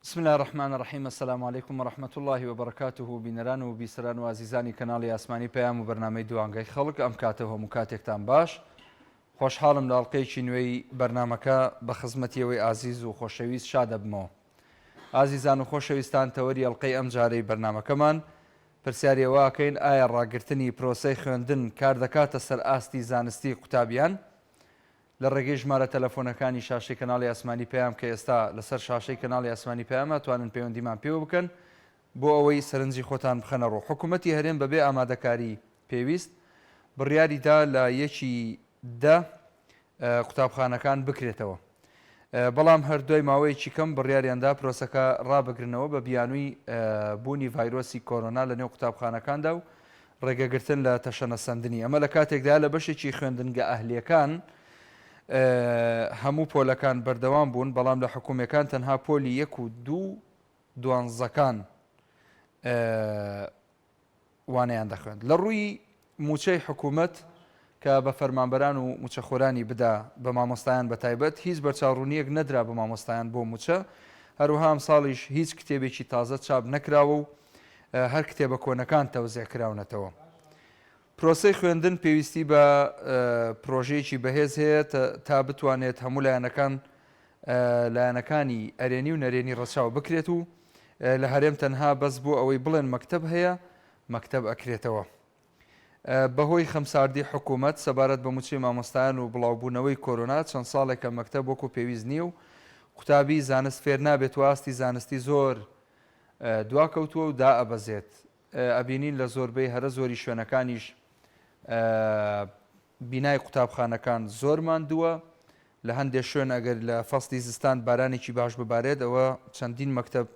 بسم الله الرحمن الرحیم. السلام علیکم و رحمة الله و بەرەکاتوه. بینەران و بیسەران و عزیزانی کەناڵی ئاسمانی پەیام و بەرنامەی دوانگەی خەڵک، ئەم کاتەوە هەموو کاتێکتان باش. خۆشحاڵم لە ئەڵقەیەکی نوێی بەرنامەکە بە خزمەتیەوەی ئازیز و خۆشەویست شاد دەبمەوە. ئازیزان و خۆشەویستان، تەوەری ئەڵقەی ئەم جارەی بەرنامەکەمان پرسیاریەوەکەین ئایا ڕاگررتنی پرۆسەی خوێندن کار دەکاتە سەر ئاستی زانستی قوتابیان؟ لە ڕێگەی ژمارە تەلەفۆنەکانی شاشەی کەناڵی ئاسمانی پەیام کە ئێستا لەسەر شاشەی کەناڵی ئاسمانی پەیامە توانن پەیوەندیمان پێوە بکەن بۆ ئەوەی سەرنجی خۆتان بخەنە ڕوو. حکوومەتی هەرێم بەبێ ئامادەکاری پێویست بڕیاریدا لە 1/10 قوتابخانەکان بکرێتەوە، بەڵام هەردوای ماوەیەکی کەم بڕیاریاندا پرۆسەکە ڕابگرنەوە بە بیانووی بوونی ڤایرۆسی کۆرۆنا لە نێو قوتابخانەکاندا و ڕێگەگرتن لە تەشەنەسەندنی. ئەمە لە کاتێکدا لە بەشێکی خوێندنگە ئەهلیەکان هەموو پۆلەکان بەردەوام بوون، بەڵام لە حکوومەکان تەنها پۆلی 1 و 2 دوانزەکان وانەیان دەخوێند. لە ڕووی موچەی حکوومەت کە بە فەرمانبەران و موچەخۆرانی بدا بە مامۆستایان بە تایبەت، هیچ بەرچاوڕوونیەک نەدرا بە مامۆستایان بۆ موچە. هەروەها ئەم ساڵیش هیچ کتێبێکی تازە چاپ نەکراوە و هەر کتێبە کۆنەکان تەوزێعکراونەتەوە. پرۆسەی خوێندن پێویستی بە پرۆژەیەکی بەهێز هەیە تا بتوانێت هەموو لایەنەکانی ئەرێنی و نەرێنی ڕەچاو بکرێت و لە هەرێم تەنها بەس بۆ ئەوەی بڵێن مەکتەب هەیە مەکتەب ئەکرێتەوە. بەهۆی خەمساردی حکوومەت سەبارەت بە موچەی مامۆستایان و بڵاوبوونەوەی کۆرۆنا چەند ساڵێکە مەکتەب وەکو پێویست نییە و قوتابی زانست فێر نابێت و ئاستی زانستی زۆر دواکەوتووە و دائەبەزێت. ئەبینین لە زۆربەی هەرە زۆری شوێنەکانیش بینای قوتابخانەکان زۆر ماندووە. لە هەندێک شوێن ئەگەر لە فەسڵی زستان بارانێکی باش ببارێت ئەوە چەندین مەکتەب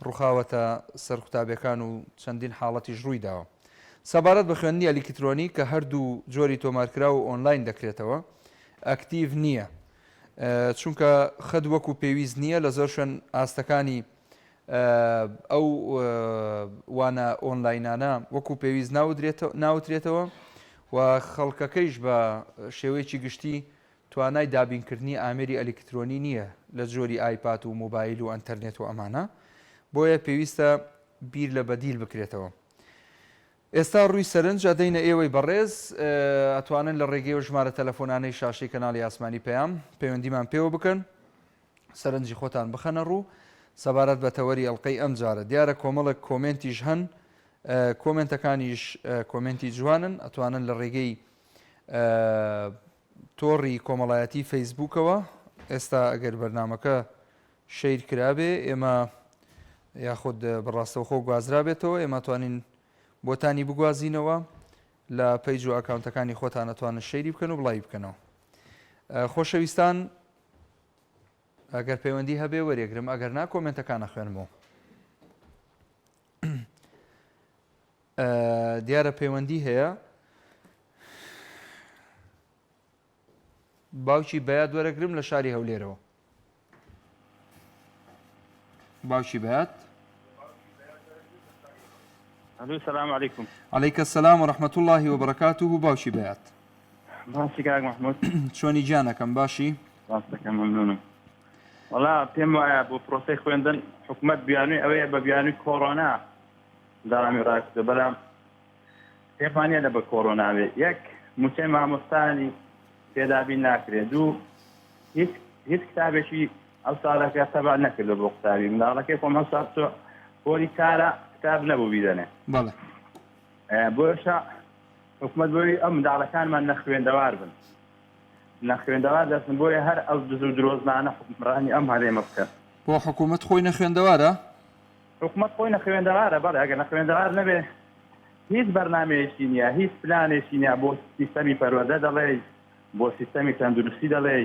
ڕووخاوەتە سەر قوتابیەکان و چەندین حاڵەتیش ڕووی داوە. سەبارەت بە خوێندنی ئەلیکترۆنی کە هەردوو جۆری تۆمارکرا و ئۆنلاین دەکرێتەوە، ئەکتیڤ نییە، چونکە خەد وەکو پێویست نییە. لە زۆر شوێن ئاستەکانی ئەو وانە ئۆنلاینانە وەکو پێویست ناوترێتەوە و خەڵکەکەیش بە شێوەیەکی گشتی توانای دابینکردنی ئامێری ئەلیکترۆنی نییە لە جۆری ئایپات و مۆبایل و ئەنتەرنێت و ئەمانە، بۆیە پێویستە بیر لە بەدیل بکرێتەوە. ئێستا ڕووی سەرنج ئەدەینە ئێوەی بەڕێز، ئەتوانن لە ڕێگەی و ژمارە تەلەفۆنانەی شاشەی کەناڵی ئاسمانی پەیام پەیوەندیمان پێوە بکەن، سەرنجی خۆتان بخەنە ڕوو سەبارەت بە تەوەری ئەڵقەی ئەم جارە. دیارە کۆمەڵێک کۆمنتیش هەن، کۆمنتەکانیش کۆمنتی جوانن، ئەتوانن لە ڕێگەی تۆڕی کۆمەڵایەتی فەیسبووکەوە ئێستا ئەگەر بەرنامەکە شەیر کرابێ ئێمە یاخود بەڕاستەوخۆ گوازرابێتەوە، ئێمە توانین بۆتانی بگوازینەوە لە پەیج و ئەکاونتەکانی خۆتان ئەتوانن شەیری بکەن و بڵاوی بکەنەوە. خۆشەویستان، ئەگەر پەیوەندی هەبێ وەرێگرم، ئەگەر نا کۆمنتەکان نەخوێنمەوە. دیارە پەیوەندی هەیە. باوکی بەیاد وەرەگرم لە شاری هەولێرەوە. باوکی بەیاد. السلام عليكم. عليك السلام ورحمة الله وبركاته. باوشی بەیاد. باشی کاک محمود. چۆنی جانەکەم؟ باشی؟ ڕاستەکەم مەمنونم. وەڵا پێم وایە بۆ پرۆسەی خوێندن حکوومەت بیانووی ئەوەیە بە بیانووی کۆڕۆنا داڕامی ڕاستە، بەڵام پێمانە لە بە کۆڕۆناوێ یەک موچەی مامۆستانی پێدابین ناکرێت، دوو هیچ کتابێکی ئەو ساڵەکە تەبع نەکردو بۆ قوتابی. منداڵەکەی خۆم هەستا پۆلی کارە کتاب نەبوو بیدەنێ. بەڵێ. بۆشە حکوومەت بۆی ئەم منداڵەکانمان نەخوێندەوار بن، نەخوێندەوار دەستن بۆیە هەر ئەو دز و درۆزمانە حکمڕانی ئەم هەرێمە بکەن. بۆ حکوومەت خۆی نەخوێندەوارە؟ حکوومەت خۆی نەخوێندەوارە. بەڵێ ئەگەر نەخوێندەوار نەبێ هیچ بەرنامەیەکی نییە، هیچ پلانێکی نییە بۆ سیستەمی پەروەردە دەڵێ، بۆ سیستەمی تەندروستی دەڵێ،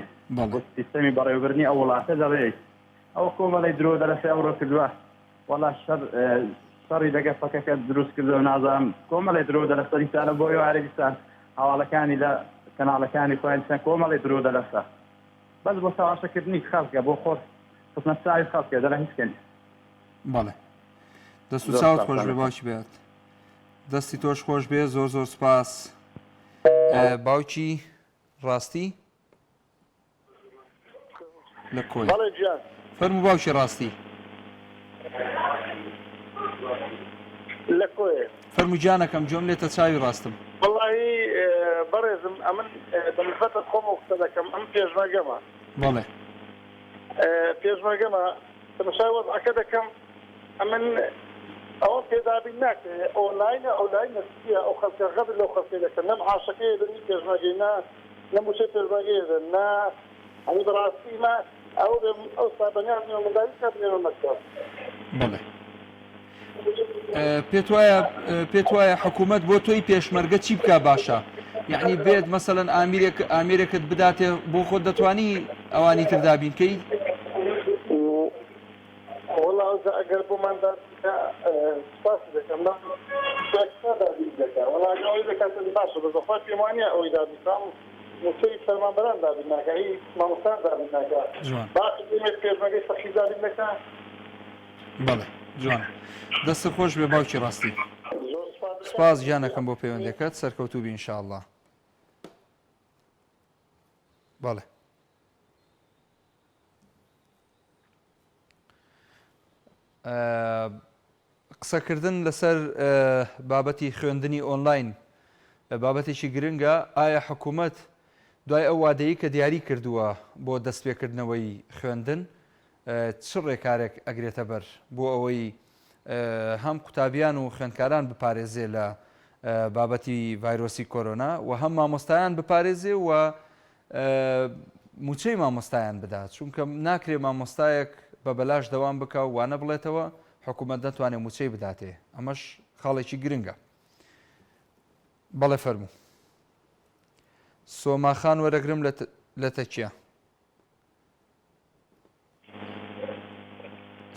بۆ سیستەمی بەڕێوەبردنی ئەو وڵاتە دەڵێ. ئەو کۆمەڵی درۆ دەرەسێ ئەوڕۆ کردووە، وەڵا شەڕی لەگە فەکەکە دروست کردو نازانم کۆمەڵی درۆ دەرەسەریستانە بۆ عەرەبیستان هەواڵەکانی لە کەناڵەکانی خۆیان کۆمەڵی درۆ دەرەسە، بەس بۆ تەماشاکردنی خەڵکە، بۆ خۆت خستنەساوی خەڵکە دەڵێ هیچ کەنی. بەڵێ. دەست و چاوت خۆش بێ باوکی بێت. دەستی تۆش خۆش بێ. زۆر زۆر سپاس. باوکی ڕاستی لە کۆی. فەرموو باوکی ڕاستی. لە کۆیە فەرمووجانەکەم جۆم لێتە چاوی ڕاستم وڵی بەڕێزم ئەمن بەمفەتە خۆم و قسە دەکەم ئەم پێشمەرگەمە بەڵێ پێشمەرگەمە تەماشای وەزعەکە دەکەم ئەمن ئەوە پێدابین ناکرێت ئۆنلاینە ئۆنلاینە ئەو خەڵکە غەبر لەو خەڵکێ دەکەن نەم عاشقەیە دەنی پێشمەرگەی نە موچەی پێشمەرگەیە نا ئەنی بەڕاستی ما ئەو سابەنیان منداوی کاتێنە مەکتەب بەڵێ پێت وایە حکوومەت بۆ تۆی پێشمەرگە چی بکە باشە یعنی بێت مەسەڵەن ئامێرێکت بداتێ بۆ خۆت دەتوانی ئەوانی تردا بینکەی وڵاو ئەگەر بۆماندا سپاس دەکەم وڵی دەکات باشە بەزەخوا پێوانە ئەوەی دابیستان موچەی فەرمانبەران دابین ناکە هی مامۆستان دابین ناکە باقی دێمێت پێشمەرگەی سەخی دابین نەکە بەڵێ جوان دەستە خۆش بێ باوکی ڕاستی سپاس گیانەکەم بۆ پەیوەندەکەت سەرکەوتوبی ئینشاءالله بەڵێ قسەکردن لەسەر بابەتی خوێندنی ئۆنلاین بابەتێکی گرنگە ئایا حکوومەت دوای ئەو وادەیە کە دیاری کردووە بۆ دەستپێکردنەوەی خوێندن چ ڕێکارێک ئەگرێتە بەر بۆ ئەوەی هەم قوتابیان و خوێندکاران بپارێزێ لە بابەتی ڤایرۆسی کۆرۆنا و هەم مامۆستایان بپارێزێ و موچەی مامۆستایان بدات چونکە ناکرێ مامۆستایەک بە بەلاش دەوام بکە و وانە بڵێتەوە حکوومەت دەتوانێت موچەی بداتێ ئەمەش خاڵێکی گرنگە بەڵێ فەرموو سۆماخان وەرەگرم لە تەکیە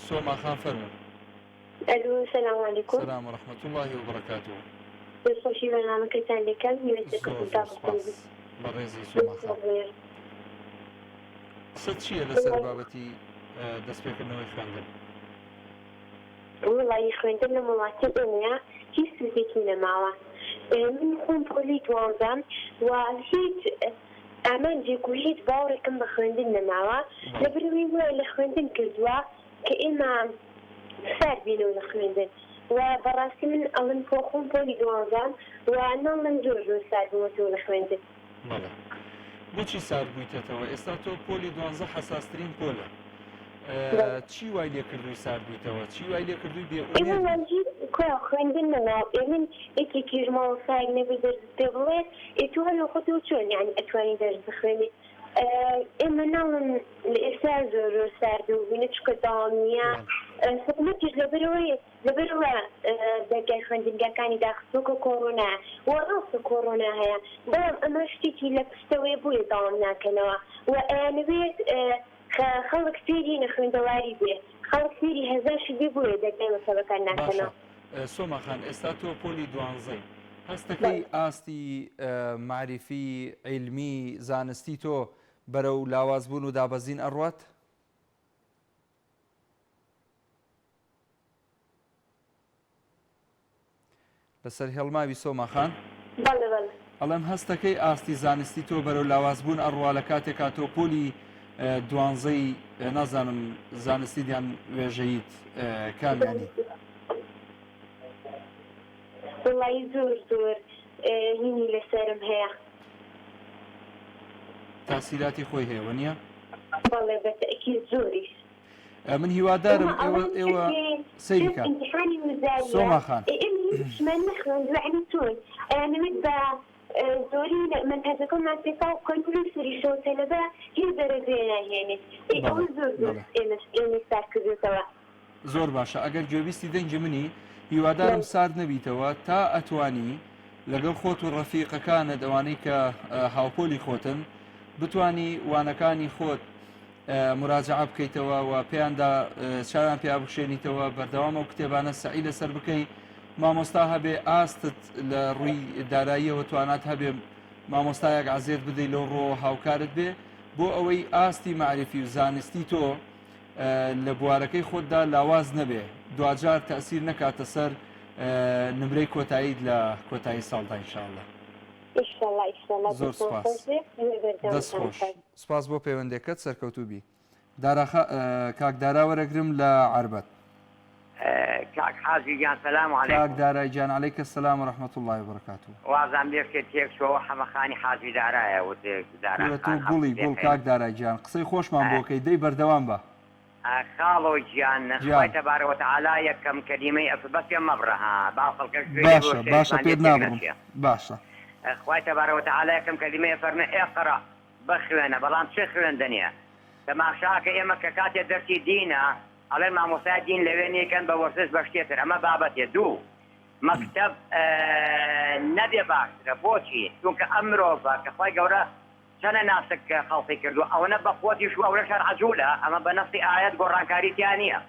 سۆماخان فەرموو الو السلام عليكم السلام ورحمة الله وبركاته بخۆشی بەنامەکەتان دەکەم بەڕێزی سۆماخان سەد چییە لەسەر بابەتی دەستپێکردنەوەی خوێندن وڵی خوێندن لە وڵاتی ئێمەیە هیچ سوودێکی نەماوە من خۆم پۆلی دوازدەم و هیچ ئامانجێک و هیچ باوڕێکم بە خوێندن نەماوە لەبەرەوەی وایە لە خوێندن کردووە کە ئێمە سار بینەوە لە خوێندن و بەڕاستی من ئەڵم بۆ خۆم پۆلی دوازدەم و ناڵم زۆر سار بوومەوە لە خوێندن بۆچی سار بوویتەوە ئێستا تۆ پۆلی 12 حساسترین پۆلە چی وای لێ کردووی سار بوویتەوە چی وای لێ کردووی بێ ئێمە خوێندن نەماوە ئێمن یەکێکی ژماوەسایەک نەبێ دەرز پێ بڵێت ئێتو هەلۆ خۆتەوە چۆن یعنی ئەتوانی دەرز بخوێنیت ئێمە ناڵم لە ئێستا زۆر سار بووبینە چکە داوام نییە حکوومەتیش لەبەرەوە دەرگای خوێندنگەکانی داخستۆکە کۆڕۆنا و ڕاستە کۆڕۆنا هەیە بەڵام ئەمە شتێکی لە پشتەوەی بووە داوام ناکەنەوە و ئەیانەوێت خەڵک فێری نەخوێندەواری بێ خەڵک فێری هەزاشی بێ بووە دەرگای مەسەڵەکان ناکەنەوە سۆماخان ئێستا تۆ پۆلی 12 هەستەکەی ئاستی معریفی عیلمی زانستی تۆ بەرەو لاوازبوون و دابەزین ئەڕوات لەسەر هێڵماوی سۆماخان ئەڵێم هەستەکەی ئاستی زانستی تۆ بەرەو لاوازبوون ئەڕوا لە کاتێکا تۆ پۆلی 12 نازانم زانستیدیان وێژەیت کامیانی وڵی زۆر هینی لەسەرم هەیە تاسیراتی خۆی هەیە نییە بەڵێ بەتەکی زۆریش من هیوادارم ئێوە سەیریکە سۆماخان من نەخوێندوانی تۆن ئەیانەوێت بە زۆری منتەزەکە ماسێکا و کۆنتری سریشەوتە لەبە هیچ دەرەجێ ناهێنێت ئەوە زۆر ئێمە سار کردێتەوە زۆر باشە ئەگەر گوێبیستی دەنگی منی هیوادارم سارد نەبیتەوە تا ئەتوانی لەگەڵ خۆت و ڕەفیقەکانت ئەوانەی کە هاوپۆلی خۆتن بتانی وانەکانی خۆت مراجعە بکەیتەوە و پێیاندا چاویان پێیا بخشێنیتەوە بەردەوام ئەو کتێبانە سعی لەسەر بکەیت مامۆستا هەبێ ئاستت لە ڕووی داراییەوە توانات هەبێ مامۆستایەک عزیێت بدەیت لەو ڕۆ هاوکارت بێ بۆ ئەوەی ئاستی معرفی و زانستی تۆ لە بوارەکەی خۆتدا لاواز نەبێ دوجار تەسیر نەکاتە سەر نمرەی کۆتاییت لە کۆتایی ساڵدا ئینشاءالله زۆر سپاس دەست خۆش سپاس بۆ پەیوەندێکت سەرکەوتوبی کاک دارا وەرەگرم لە عەربەت كاك حاجي جان سلام عليكم كاك دارای جان عليك السلام ورحمة الله وبركاته وازم بێت تێک شو حەمەخانی حاجی دارایە و تو گوڵی گوڵ کاک دارای جان قسەی خۆشمان بۆکەی دەی بەردەوام بە خاڵۆ گیان خی تەبارەوە تەعالا یەکەم کەلیمەی ئەف بەس پێم مەبڕەها باشە باشە پێت نابڕم باشە خی تەبارەوە تەعالا یەکەم کەلیمەیە فەرمێ ئێقرا بخوێنە بەڵام چه خوێندنیە تەماشاکە ئێمە کە کاتێ دەرسی دینە ئەڵێ مامۆسای دین لەوێ نیەکەن بە وەرزش بە شتێتر ئەمە بابەتێ دوو مەکتەب نەبێ باشترە بۆچی چونکە ئەم مرۆڤە کە خی گەورە چەنە ناسک خەڵقی کردو ئەوەنە بە خۆتی شو ئەوە شەر عەجوولە ئەمە بە نەفسی ئاەت گۆڕانکاریتیان نییە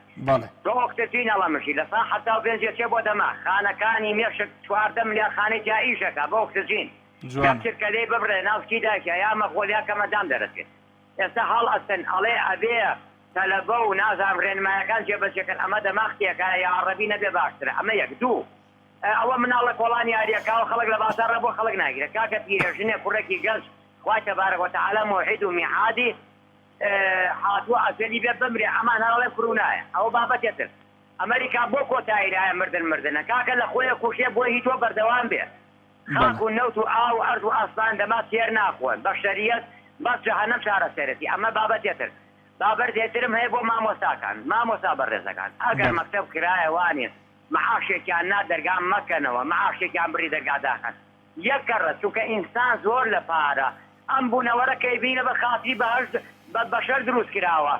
تۆ ئۆکسجین ئەڵەمشی لە سا حەتا و پێنجێ چێ بۆ دەما خانەکانی مێشک 14 ملیار خانەی تیا ئیشەکە بە ئۆکسجین چرکە لێ ببرێ ناوکی داکە یا مەخۆلیا کەمەدام دەرەچێت ئێستا هەڵ ئەستن ئەڵێ ئەبێ تەلەبە و نازام ڕێنمایەکان جێبەجێکەن ئەمە دەماختێکە یا عەرەبی نەبێ باشترە ئەمە یەک دوو ئەوە مناڵە کۆڵانی یاریەکەوە خەڵک لە بازاڕە بۆ خەڵک ناگیرێت کاکە پیرەژنێ کوڕێکی گەنج خوای تەبارەک وتەعالا موعید و میعادی هاتووە ئەجەلی بێت بمرێ ئەمان هەڵێ فرونایە ئەوە بابەتێتر ئەمریکا بۆ کۆتاییرایە مردنە کاکە لە خۆیە کوشێ بۆی هیچ تۆ بەردەوام بێ خاک و نەوت و ئاو ئەرز و ئاسمان دەما سێر ناخۆن بە شەریەت بەس جەهەنەم چارەسەرەتی ئەمە بابەتێتر بابەردێترم هەیە بۆ مامۆستا بەڕێزەکان ئەگەر مەکتەب کرایە وانێ معاشێکیان نا دەرگام مەکەنەوە معاشێکیان بڕی دەرگاداکەن یەکەڕە چونکە ئینسان زۆر لە پارە ئەم بوونەوەرەکەی بینە بە خاتی بەهەشت بەشەر دروست کراوە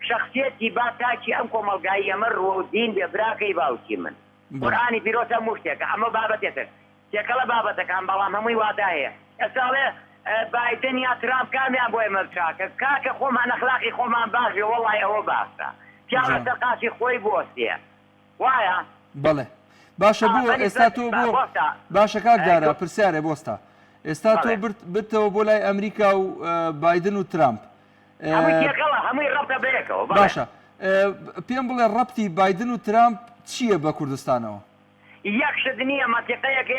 شخصیەتی با تاکی ئەم کۆمەلگایی ئەمە ڕۆ و دین بێ براکەی باوکی من قورئانی پیرۆزە هەموو شتێکە ئەمە بابەتێتر تێکەڵە بابەتەکان بەڵام هەمووی وادا هەیە ئێستاڵێ بایدن یا ترامپ کامیان بۆ ئێمە بچاکە کاکە خۆمان ئەخلاقی خۆمان باشێ وەڵای ئەوە باشە پیاڵە سەرقاچی خۆی بۆستێ وایە بەڵێ باشە بوو ئێستا تۆ بۆ باشە کاک دارە پرسیارێ بۆستا ئێستا تۆ بتەوە بۆ لای ئەمریکا و بایدن و ترامپ هەمووی ڕەبتە بەیەکەوە باشە پێم بڵێ ڕەبتی بایدن و ترامپ چییە بە کوردستانەوە یەکشت نییە مەتیقەیەکە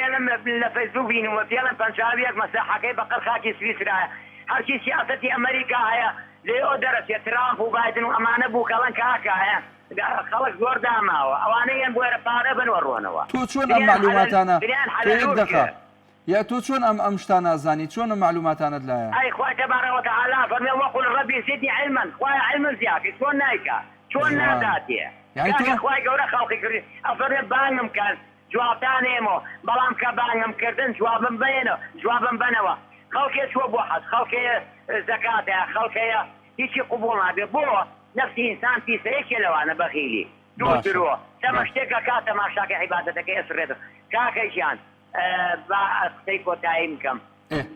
لە فەیسبوک بینوە پێڵم پەنجابیەک مەساحەکەی بەقەر خاکی سویسرایە هەرچی سیاسەتی ئەمریکا هەیە لێ دەرەچێت ترامپ و بایدن و ئەمانە بووکەڵەن کاکە هەیە خەڵک زۆر داماوە ئەوانەیان بۆرە پارە بنوەڕۆنەوە تۆ چۆن ئەم معلوماتانە دەخە یا تۆ چۆن ئەم شتان نازانی چۆن معلوماتانت لایە ئەی خوای تەبارەکە وتەعالا فەرمێ وەقول رەبی زدنی علما خوای علم زیادی چۆن نایکا چۆن ناداتێ خوای گەورە خەڵقی کردی ئەفەرمێ بانگم کەس جوابتان ئێمەوە بەڵام کە بانگم کردن جوابم بنەوە خەڵکێ چوە بۆ حەز خەڵکەیە زەکاتەیە خەڵکەیە هیچی قبوڵ نابێ بۆ نفسی ئینسان پیسەیەکێ لەوانە بەخیلی دوو درۆ تەمە شتێکە کات تەماشاکە عیبادەتەکەی ئەسڕێت کاکەیشیان بە قسەی کۆتایی بکەم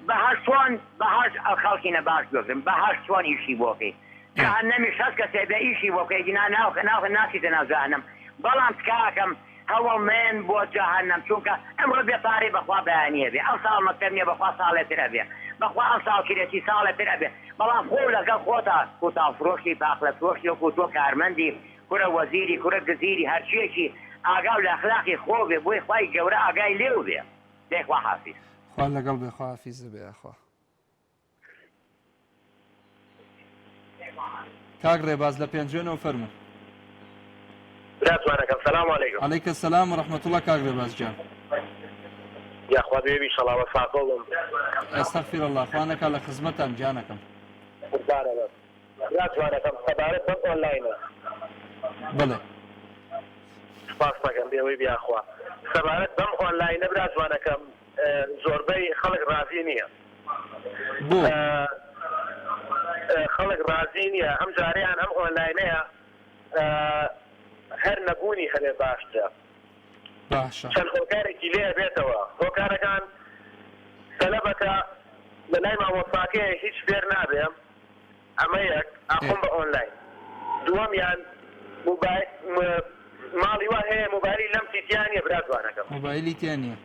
بەهەش چۆن بەهەش خەڵکی نەباش دۆزم بەهەش چۆن ئیشی بۆکەی جەهەنەمی شەست کەسێ بە ئیشی بۆکەی ناو ناچیتە ناو جەهەنەم بەڵام کاکەم هەوڵمێن بۆ جەهەنەم چونکە ئەمڕۆ بێپارەی بەخوا بەیانیە بێ ئەم ساڵ مەکتەب نییە بەخوا ساڵێتر ئەبێ بەخوا ئەم ساڵ کرێتی ساڵێتر ئەبێ بەڵام خۆ لەگەڵ خۆتا کوتاڵفرۆشی پاقلە فرۆشی وەکو تۆ کارمەندی کورە وەزیری کورە گزیری هەرچیەکی ئاگاو لە ئەخلاقی خۆ بێ بۆی خوای گەورە ئاگای لێو بێ دێخوا حافیز خوا لەگەڵ بێ خوا حافیز بێ خوا کاک ڕێباز لە پێنجێنەوە فەرموو السلام عليكم. عليك السلام ورحمة الله كاك ڕێباز جان يا أخوة بيبي إن شاء الله وفاقهم. أستغفر الله أخوانك على خدمتهم جانكم. لا توانكم سبارت بم أونلاين. بلى. سپاسەکەم بێوەی بیا خوا سەبارەت بەم ئۆنلاینە برا جوانەکەم زۆربەی خەڵک ڕازی نییە بۆ خەڵک ڕازی نییە ئەم جارەیان ئەم ئۆنلاینەیە هەر نەبوونی هەبێ باشترە باشە چەند هۆکارێکی لێ بێتەوە هۆکارەکان سەلەبەکە لە لای مامۆستاکەیە هیچ فێر نابێ ئەمە یەک ئاخۆم بە ئۆنلاین دووەمیان ماڵی وا هەیە مۆبایلی لەم تیتیانە برا جوانەکەم مۆبایلی تیانە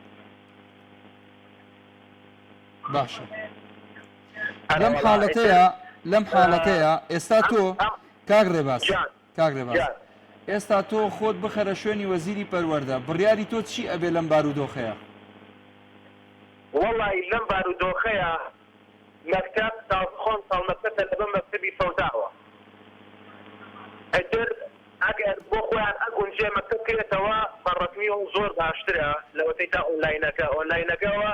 باشە لەم حاڵەتەیە ئێستا تۆ کاک ڕێباز ئێستا تۆ خۆت بخەرە شوێنی وەزیری پەروەردە بڕیاری تۆ چی ئەبێ لەم بارودۆخەیە وەڵی لەم بارودۆخەیە مەکتەب خۆم ساڵمەکتەبە لەبەر مەکتەبی فەوتاوە ئەتر ئەگەر بۆ خۆیان ئەگونجێ مەکتب کرێتەوە بەڕەتمی و زۆر باشترە لەوەی تا ئۆنلاینەکەەوە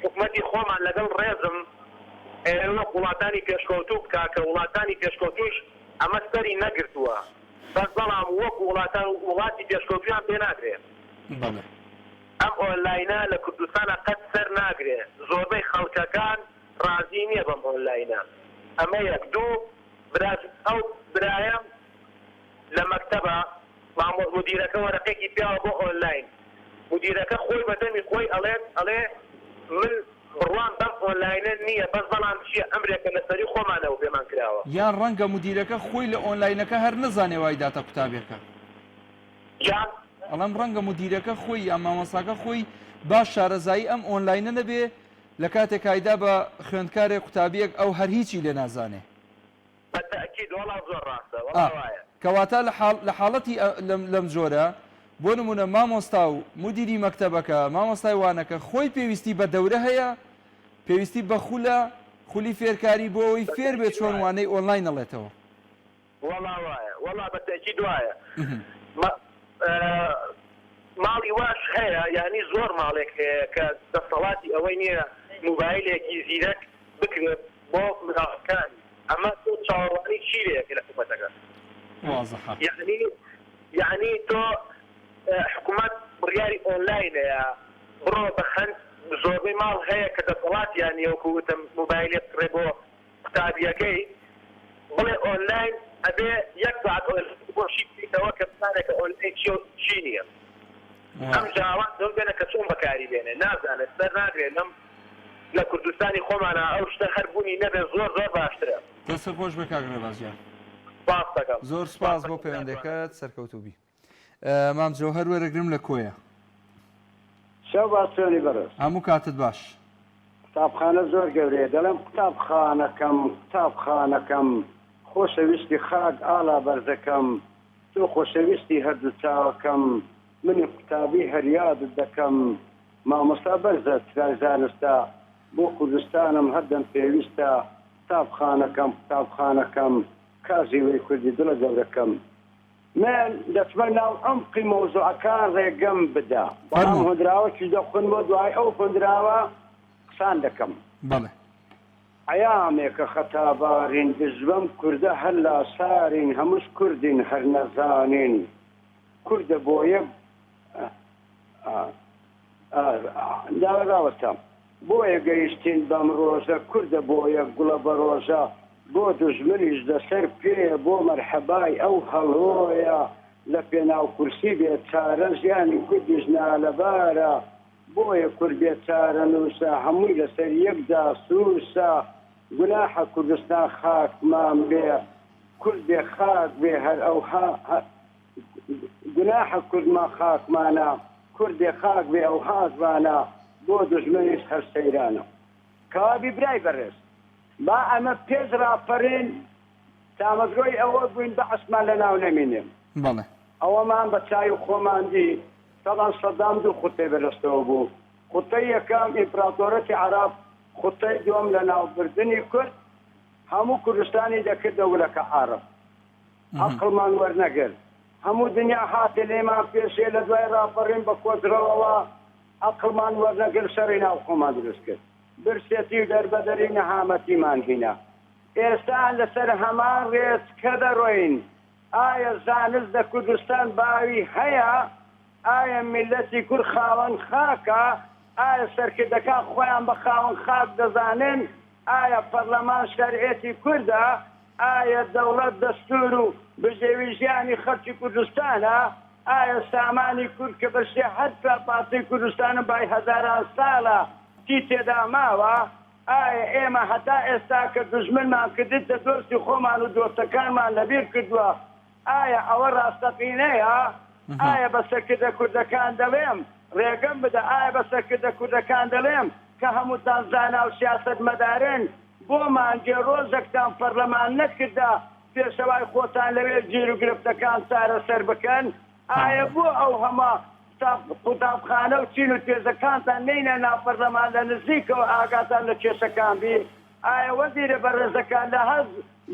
حکومەتی خۆمان لەگەڵ ڕێزم ئێوە وڵاتانی پێشکەوتوو بکە کە وڵاتانی پێشکەوتوش ئەمە سەری نەگرتووە بەس بەڵام وەکو وڵاتی پێشکەوتویان پێ ناکرێت ئەم ئۆنلاینە لە کوردستانە قەت سەر ناگرێت زۆربەی خەڵکەکان ڕازی نییە بەم ئۆنلاینە ئەمە یەک دوو ئەو برایەم لە مەکتەبە مدیرەکە وەرەقێکی پیاوە بۆ ئۆنلاین مدیرەکە خۆی بەدەمی خۆی ئەڵێ من بڕوان بەم ئۆنلاینە نییە بەس بەڵام چیە ئەمرێکە لەسەری خۆمانەوە پێمان کراوە یان ڕەنگە مدیرەکە خۆی لە ئۆنلاینەکە هەر نەزانێ وای داتە قوتابیەکە یان ئەڵام ڕەنگە مدیرەکە خۆی یا مامۆساکە خۆی باش شارەزایی ئەم ئۆنلاینە نەبێ لە کاتێک کایدا بە خوێندکارێک قوتابیەک ئەو هەر هیچی لێ نازانێ بەتەکید وەڵام زۆر ڕاستە وەڵایە کەواتە لە حاڵەتی لەم جۆرە بۆ نمونە مامۆستا و مدیری مەکتەبەکە مامۆستای وانەکە خۆی پێویستی بە دەورە هەیە پێویستی بە خولی فێرکاری بۆ ئەوەی فێر بێت چۆن وانەی ئۆنلاین نەڵێتەوە وەڵا بەتەکید وایە ماڵی واش هەیە یعنی زۆر ماڵێک هەیە کە دەسەڵاتی ئەوەی نییە موبایلێکی زیرەک بکرێت بۆ منداڵەکانی ئەمە تۆ چاوەڕوانی چیرەیەکە لە حکومەتەکە یعنی تۆ حکومەت بڕیاری ئۆنلاینەیە بڕۆ بەخەند زۆربەی ماڵ هەیە کە دەسەڵاتیان یەوەکوتم موبایلێ بکڕێ بۆ قوتابیەکەی بڵێ ئۆنلاین ئەبێ یەک ساعت بۆشی بکەیتەوە کە بزانێکە ئۆنلاین چی نییە ئەم جاوان زۆر بێنە کە چۆن بەکاری بێنێ نازانێت سەر ناگرێت لەم لە کوردستانی خۆمانە ئەو شتە هەربوونی نەبێ زۆر باشترە دەستە خۆش بە کاک ڕێبازیان زۆر سپاس بۆ پەیوەندەکەت سەرکەوتوبی مام جەوهەر وەرەگرم لە کۆیە شەو باشێنی بەرز هەموو کاتت باش قوتابخانە زۆر گەورەیە دەڵێم قوتابخانەکەم خۆشەویستی خاک ئالا بەرزەکەم تۆ خۆشەویستی هەردوو چاوەکەم منی قوتابی هەریادت دەکەم مامۆستا بەرزە ترای زانستە بۆ کوردستانم هەردەم پێویستە قوتابخانەکەم کازی وەی کوردی دڵە گەورەکەم من دەچمە ناو ئەمقی مەوزوعەکان ڕێگەم بدە بەڵام هۆندراوەکی دەخۆن بۆ دوای ئەو هۆندراوە قسان دەکەم بەڵێ ئەیامێکە خەتابارین دژبەم کووردە هەر لا سارین هەمووش کوردین هەر نەزانین کووردە بۆ یەک داوەراوەتەم بۆیە گەیشتین بەم ڕۆژە کووردە بۆ یەک گوڵە بە ڕۆژە بۆ دژمنیش دەسەر پێ بۆ مەرحەبای ئەو هەڵۆیە لە پێناو کورسی بێت چارە ژیانی کوردیش نالەبارە بۆیە کورد بێت چارە نووسە هەمووی لەسەر یەکدا سووسە گوناحە کوردستان خاکمان بێ کورد بێ خاک بێ هەر ئەو گوناحە کوردمان خاکمانە کورد بێ خاک بێ ئەو هازبانە بۆ دژمنیش هەر سەیرانە کەوابی برای بەڕێز با ئەمە پێش ڕاپەڕین تامەزگۆی ئەوە بووین بە عەسمان لە ناو نەمینێم ئەوەمان بە چای و خۆماندی تەڵان سەدام دوو خوتەی بەدەستەوە بوو خوتەی یەکەم ئیمپراتۆرەتی عەرەب خوتەی دووەم لە ناوبردنی کورد هەموو کوردستانی دەکردە وڵەکە عەرەب عەقڵمان وەرنەگرت هەموو دنیا هاتێ لێمان پێشێ لە دوای ڕاپەڕین بە کۆدرەوەوە عەقڵمان وەرنەگرت شەڕی ناو خۆمان دروست کرد برسێتی و دەربەدەری نەهامەتیمان هینە ئێستا لەسەر هەمان ڕێچکە دەڕۆین ئایا زانست لە کوردستان باوی هەیە ئایا میلەتی کورد خاوەن خاکە ئایا سەرکردەکان خۆیان بە خاوەن خاک دەزانن ئایا پەرلەمان شەرعێتی کوردە ئایا دەوڵەت دەستور و بژێوی ژیانی خەڵکی کوردستانە ئایا سامانی کورد کە بەشێ هەر پاسی کوردستانە بای هەزاران ساڵە تی تێدا ماوە ئایا ئێمە هەتا ئێستا کە دژمنمان کردیتە دۆستی خۆمان و دۆستەکانمان لەبیر کردووە ئایا ئەوە ڕاستەقینەیە ئایا بە سەرکردە کوردەکان دەڵێم ڕێگەم بدە ئایا بە سەرکردە کوردەکان دەڵێم کە هەمووتان زانا و سیاسەت مەدارن بۆمان ڕۆژێکتان پەرلەمان نەکردا پێشەوای خۆتان لەوێ گیر و گرفتەکان چارەسەر بکەن ئایا بۆ ئەو هەمە قوتابخانە و چین و تێزەکانتان نینە ناو پەرلەمان لە نزیکەوە ئاگاتان لە کێشەکان بی ئایا وەزیرە بەڕێزەکان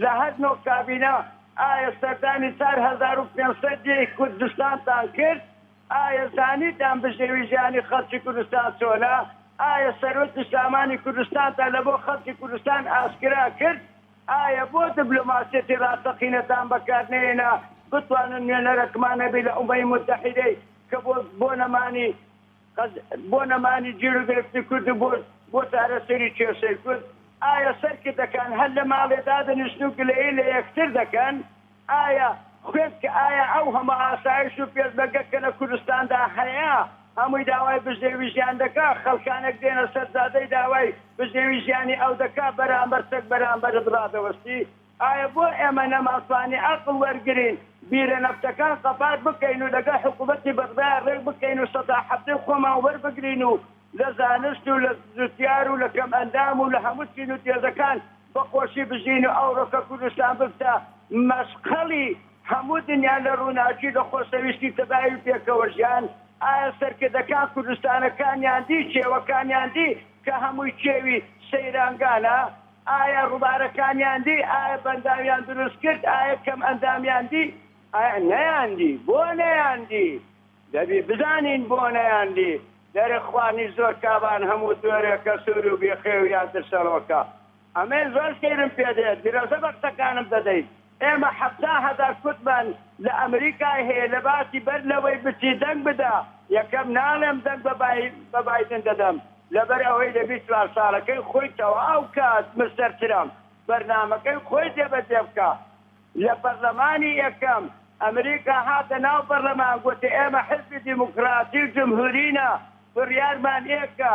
لە هەر نۆ کابینە ئایا سەردانی 4500 کوردستانتان کرد ئایا زانیتان بژێوی ژیانی خەڵکی کوردستان چۆنە ئایا سەرۆکی سامانی کوردستانتان لە بۆ خەڵکی کوردستان ئاسکرا کرد ئایا بۆ دیبلۆماسیەتی ڕاستەقینەتان بەکارنێنە بتوانن نوێنەرەکمانە بێ لە ئومەی متحیدەی کە بۆ نەمانی جیر و گرفتی کورد و بۆ چارەسەری کێشەی کورد ئایا سەرکە دەکەن هەر لە ماڵێدا دەنیشت و گلەیی لە یەکتر دەکەن ئایا خوێت کە ئایا ئەو هەمە ئاسایش و پێشبەگە کە لە کوردستاندا هەیە هەمووی داوای بژێوی ژیان دەکا خەڵکانێک دێنە سەرزادەی داوای بژێوی ژیانی ئەو دەکا بەرامبەر چەک بەرامبەر ڕادەوەستی ئایا بۆ ئێمە نەماسوانی عەقڵ وەرگرین بیرە نەفتەکان قەپات بکەین و لەگەڵ حکوومەتی بەغدا ڕێک بکەین و سەدا حەفتەی خۆمان وەربگرین و لە زانست و لە زوتیار و لە کەم ئەندام و لە هەموو چین و تێزەکان بەخۆشی بژین و ئەو ڕۆکە کوردستان ببتە مەشقەڵی هەموو دنیا لە ڕووناچی لە خۆشەویستی تەبایی و پێکەوە ژیان ئایا سەرکردەکان کوردستانەکانیان دی کێوەکانیان دی کە هەمووی کێوی سەیرانگانە ئایا ڕووبارەکانیان دی ئایا بەندامیان دروست کرد ئایا کەم ئەندامیان دی ئایا نەیاندی بۆ نەیاندی دەبی بزانین بۆ نەیاندی دەرەخوانی زۆر کابان هەموو تۆرێکە سوور و بێخێویان ترسەڵۆکە ئەمە زۆر سێرم پێدێت درەزە بە قسەکانم دەدەیت ئێمە 700,000 کوردمان لە ئەمریکای هەیە لە باسی بەر لەوەی بچی دەنگ بدا یەکەم ناڵێم دەنگ بە بایدن دەدەم لەبەر ئەوەی لە 24 ساڵەکەی خۆیتەوە ئەو کات مستەر ترامپ بەرنامەکەی خۆی دێبەجێ بکە لە پەرلەمانی یەکەم ئەمریکا هاتە ناو پەرلەمان گوتی ئێمە حزبی دیموکراتی و جمهورینە بڕیارمان ئێکە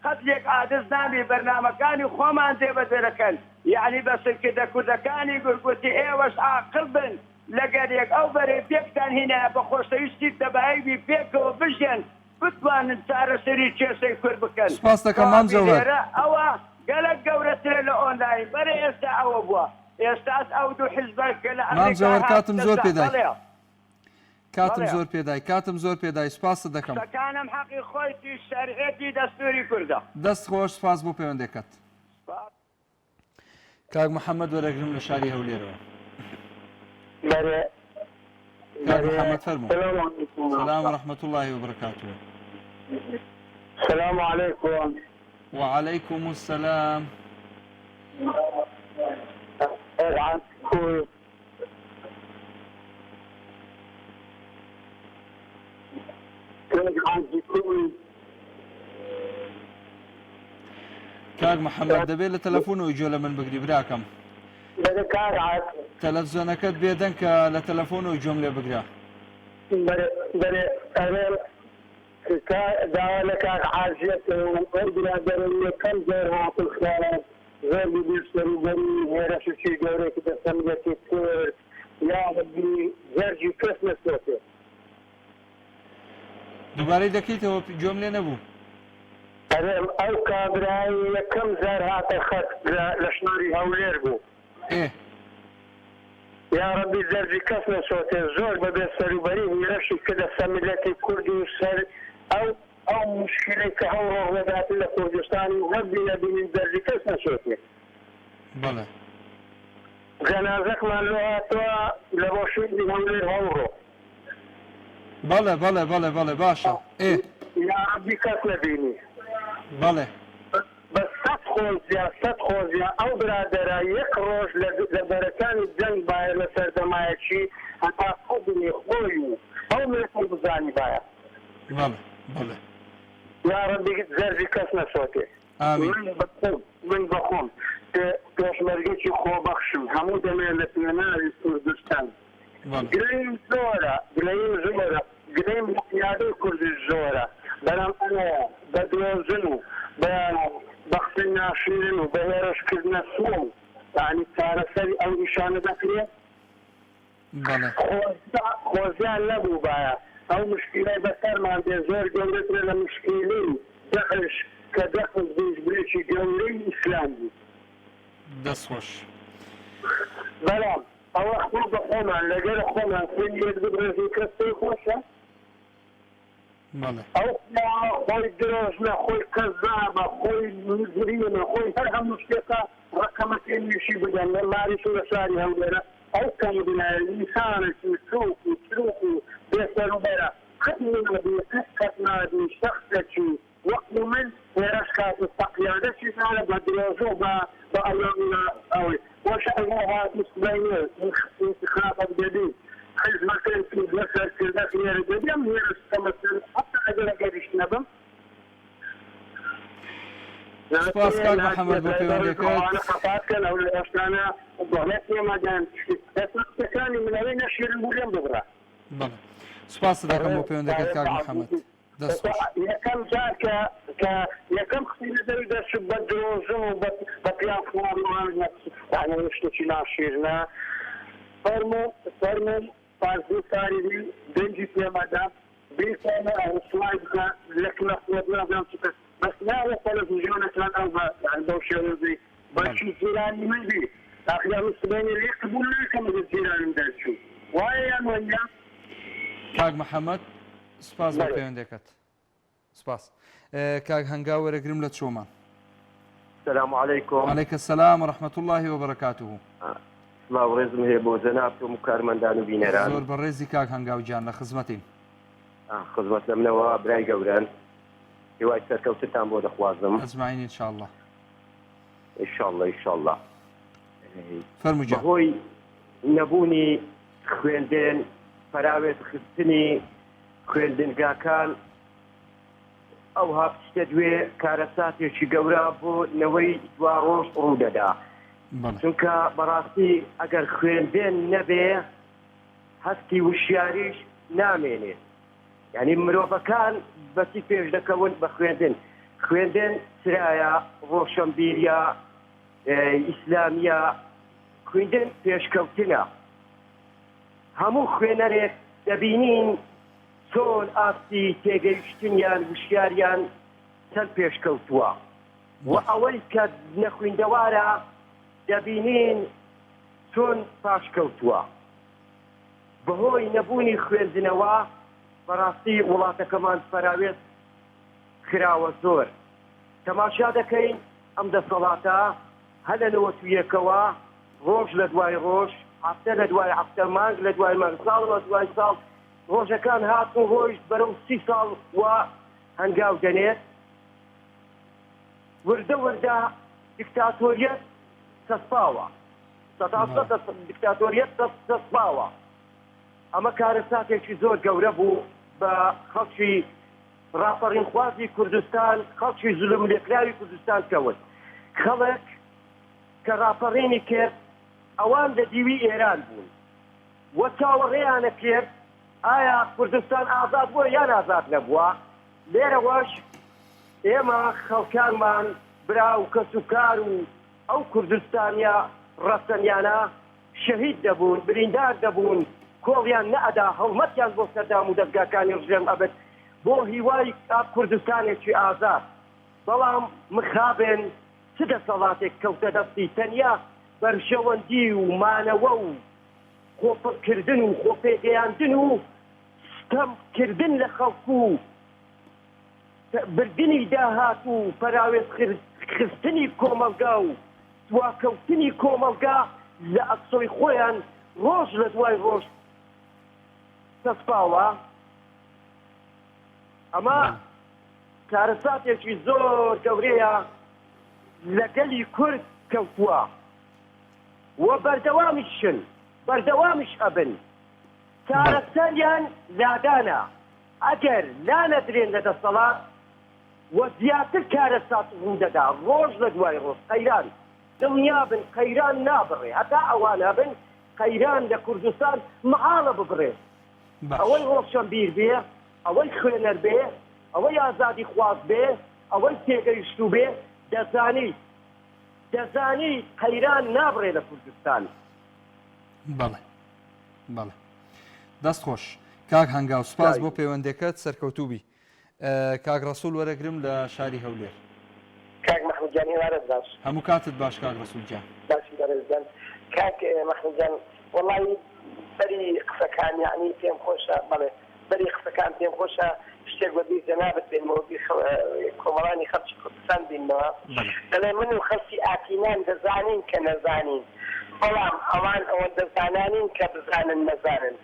قەتلێک عادز نابی بەرنامەکانی خۆمان دێبەجێ دەکەن یعنی بە سرکردە کوردەکانی گورگوتی ئێوەش عاقڵ بن لەگەر ئەو بەرێ پێکتان هینایە بە خۆشەویستی تەبایبی پێکەوە بژێن بتوانن چارەسەری کێشەی کورد بکەن سپاس دەکەم مام جەوهەر ئەوە گەلک گەورەترە لە ئۆنلاین بەرە ئێستا ئەوە بووە ئێستاس ئەو دوو حیزبەر کە لە مام جەوهەر کاتم زۆر پێدای کاتم زۆر پێدای سپاس دەکەم سەکانم حەقی خۆیتی شەرعێتی دەستوری کوردە دەست خۆش سپاس بۆ پەیوەندێکەت کاک محەممەد وەرەگرم لە شاری هەولێرەوە کاک محەممەد فەرموو سلام ورحمة الله وبركاته السلام عليكم وعليكم السلام کاک محەممەد دەبێت لە تەلەفۆنەوەی جۆ لە من بگری براکەم تەلەڤیزۆنەکەت بێدەن کە لە تەلەفۆنەوەی جۆم لێ بگرا داوا لە کاک حاجێت برادەرم یەکەم جار هاتم خوارد زۆر بیرسەروبەری هێرەشی گەورەی دەسەمگەتی کورد یا ڕەبی زەرجی کەس نەسۆتێ دووبارەی دەکەیتەوە جۆم لێ نەبوو ئەو کابرای یەکەم زار هاتە خەت لە شنووری هەولێر بوو یا ڕەبی زەرجی کەس نەسۆتێ زۆر بەبێ سەروبەری هێرەشی کردە سەمیلەتی کوردی و سەر ئەو مشکلەی کە هەو ڕۆڵەداتی لە کوردستانی هەبی نەبینین زەرجی کەس نەسۆتێ بەڵێ جەنازەکمان لێ هاتووە لە بۆ شوێنی هەولێر هەوڕۆ بەڵێ باشە یا ڕەبی کەس نەبینی بەڵێ بە سەد خۆزیە ئەو برادەرە یەک ڕۆژ لە بەرەکانی جەنگ باە لە سەردەمایەکی هەتا خۆبنی خۆی و ئەو مێسم بزانی باە بەڵێ یا ڕەبی زەرجی کەس نەسۆتێ من بەخۆم پێشمەرگێکی خۆبەخشم هەموو دەمێن لە پێناوی کوردستان گرەیم زۆرە گرەیم پیادەی کوردی زۆرە بەرەم ئەنەیە بە درۆزن و بەختی ناشرین و بە هێرشکردنە سوڵ یعنی چارەسەری ئەو نیشانە دەکرێت خۆزیان نەبوو باە ئەو مشکلەی بەسەرمان دێ زۆر گەورەترە لە مشکلی دەخش کە دەخل بێژبرێکی گەورەی ئیسلام بوو دەستخۆش بەڵام ئەوە خۆ بە خۆمان لەگەر خۆمان خوێنێت ببرێزی کەس پێی خۆشە ئەو خۆی درۆژنە خۆی کەزابە خۆی زرینە خۆی هەر هەموو شتێکە ڕقەمەکەی نوێشی بدەن لە ماریش و لە شاری هەولێرە او كان الانسان سلوك بيسالوبرا خدمنا بقصتنا بشخصك وقت من ورشكات التقيادة شفنا بدروجو بأولونا أوي وشأنها مسبينة انتخاب الجديد حيث ما كان في مثل في داخل الجديد هي تمثل حتى أجل قديش نبم سپاس کاک محەممەد بۆ پەیوەندەکەت خەفاتکەن ئەو لە ئەشتانە دەوڵەت نێماگەن دەستەکانی منەوەی نەشێرن بوولێن ببڕە بەڵێ سپاس دەکەم بۆ پەیوەندەکەت کاک محەممەد دەست خۆش یەکەم جار کە یەکەم قسەی دەوی دەست بە درۆژن و بە پیان خواردن شتێکی ناشێرنە فەرموو پارزوو کاریدی دەنجی پێمەدا بیسانە ئەوسڵای بکە لەکلە خۆت نازانم چ بس لا وصل فيجونا كان أربعة عند وشيرزي بشي جيراني ما بي أخيرا مستبين اللي يقبل لي كم الجيران ندرسو ويا ويا کاک محەممەد سپاس بۆ پەیوەندەکەت سپاس کاک هەنگاو وەرەگرم لە چۆمان السلام عليكم. عليك السلام ورحمة الله وبركاته. ما ورزم هي بو زنابتم وكارمندان وبينيران. زور برزي كاك هنگاو جان لخدمتين. خدمتنا منوا براي قوران. هواي سركوتتان بو دخوازم. أجمعين إن شاء الله. إن شاء الله إن شاء الله. فرمو جان. بهوي نبوني خويندين فراويت خستني خويندين كان ئەو هاپشتە دوێ کارەساتێکی گەورە بۆ نەوەی دوا ڕۆژ ڕوودەدا چونکە بەڕاستی ئەگەر خوێندێن نەبێ هەستی وشیاریش نامێنێت یعنی مرۆڤەکان بەچی پێش دەکەون بە خوێندن سرایە ڕۆشنبیریە ئیسلامیە خوێندن پێشکەوتنە هەموو خوێنەرێک دەبینین چۆن ئاستی تێگەیشتنیان وشیاریان چەند پێشکەوتووە و ئەوەی کە نەخوێندەوارە دەبینین چۆن پاشکەوتووە بەهۆی نەبوونی خوێندنەوە بەڕاستی وڵاتەکەمان فەراوێت کراوە زۆر تەماشا دەکەین ئەم دەسەڵاتە هە لە نەوەتویەکەوە ڕۆژ لە دوای ڕۆژ هەفتە لە دوای هەفتە مانگ لە دوای مانگ ساڵ لە دوای ساڵ ڕۆژەکان هاتون ڕۆژ بەرەو 30 ساڵ وە هەنگاو دەنێت وردە وردە دیکتاتۆریەت سەسپاوە دیکتاتۆریەت سەسپاوە ئەمە کارەساتێکی زۆر گەورە بوو بە خەڵکی ڕاپەڕینخوازی کوردستان خەڵکی زولم لێکراوی کوردستان کەوت خەڵک کە ڕاپەڕینی کرد ئەوان لە دیوی ئێران بوون وە چاوەڕێیانە کرد ئایا کوردستان ئازاد بووە یان ئازاد نەبووە لێرەوەش ئێمە خەڵکانمان برا و کەس و کار و ئەو کوردستانیا ڕەسەنیانە شەهید دەبوون بریندار دەبوون کۆڵیان نەئەدا هەڵمەتیان بۆ سەردام و دەستگاکانی ڕژێم ئەبێت بۆ هیوای کوردستانێکی ئازاد بەڵام مخابێن چ دەسەڵاتێک کەوتە دەستی تەنیا بەرژەوەندی و مانەوە و خۆپڕکردن و خۆپێگەیاندن و ستەمکردن لە خەڵکو و بردنی داهات و پەراوێت خستنی کۆمەلگا و دواکەوتنی کۆمەلگا لە ئەقسۆی خۆیان ڕۆژ لە دوای ڕۆژ سەسپاوە ئەمە کارەساتێکی زۆر گەورەیە لەگەلی کورد کەوتووە وە بەردەوامیشن بەردەوامیش ئەبن چارەسەریان لادانە ئەگەر لا نەدرێن لە دەسەڵات وە زیاتر کارەسات ڕوو دەدا ڕۆژ لە دوای ڕۆژ قەیران دڵنیا بن قەیران نابڕێ هەتا ئەوانە بن قەیران لە کوردستان مەحاڵە ببڕێ ئەوەی ڕۆشنبیر بێ ئەوەی خوێنەر بێ ئەوەی ئازادی خواز بێ ئەوەی تێگەیشتوو بێ دەزانی قەیران نابڕێ لە کوردستان بەڵێ بەڵێ دەست خۆش کاک هەنگاو سپاس بۆ پەیوەندەکەت سەرکەوتوبی کاک ڕەسوول وەرەگرم لە شاری هەولێر کاک محمود جان هێوارت باش هەموو کاتت باش کاک ڕەسوول جان باشی بەڕێزگان کاک محمود جان وەڵی بەری قسەکان یعنی پێم خۆشە بەڵێ بەری قسەکان پێم خۆشە شتێک بەبی جەنابەت بێنمەوە کۆمەڵانی خەڵکی کوردستان بینەوە دەڵێ من و خەڵکی ئاتینان دەزانین کە نەزانین بەڵام ئەوان ئەوەندە زانانین کە بزانن نەزانن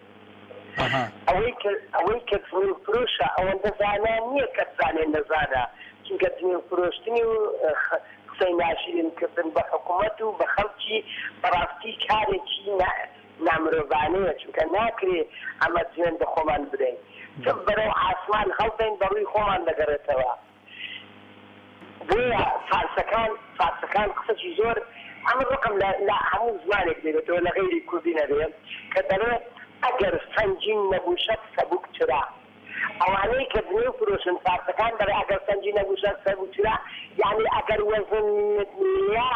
ئەوەی کە زمین فرۆشە ئەوەندە زانان نییە کە بزانێن نەزانە چونکە زمین فرۆشتنی و قسەی ناشرینکردن بە حکوومەت و بە خەڵکی بەڕاستی کارێکی نامرۆڤانەیە چونکە ناکرێ ئەمە جوێن بە خۆمان بدەین چون بەرەو ئاسمان هەڵدەین بەڕووی خۆمان دەگەڕێتەوە بۆیە فارسەکان قسەی زۆر ئەمە ڕقم لە هەموو زمانێک دەبێتەوە لە غەیری کوردی نەبێت کە دەڵێت ئەگەر سەنجین نەبووشە سەبووک چرا ئەوانەی کە دنێ فرۆشن فارسەکان دەڵێ ئەگەر سەنجین نەبووشە سەبووک چرا یعنی ئەگەر وەزن نییە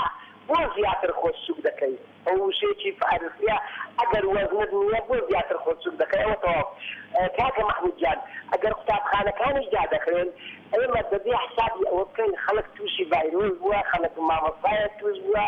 بۆ زیاتر خۆسوک دەکەی ئەو وشەیەکی فارسیە ئەگەر وەزنت نییە بۆ زیاتر خۆسوک دەکەی ئەوە تەواو کاکە مەحموود جان ئەگەر قوتابخانەکانیش دادەخرێن ئێمە دەبێ حسابی ئەوە بکەین خەڵک تووشی ڤایرۆس بووە خەڵک مامۆستایە توش بووە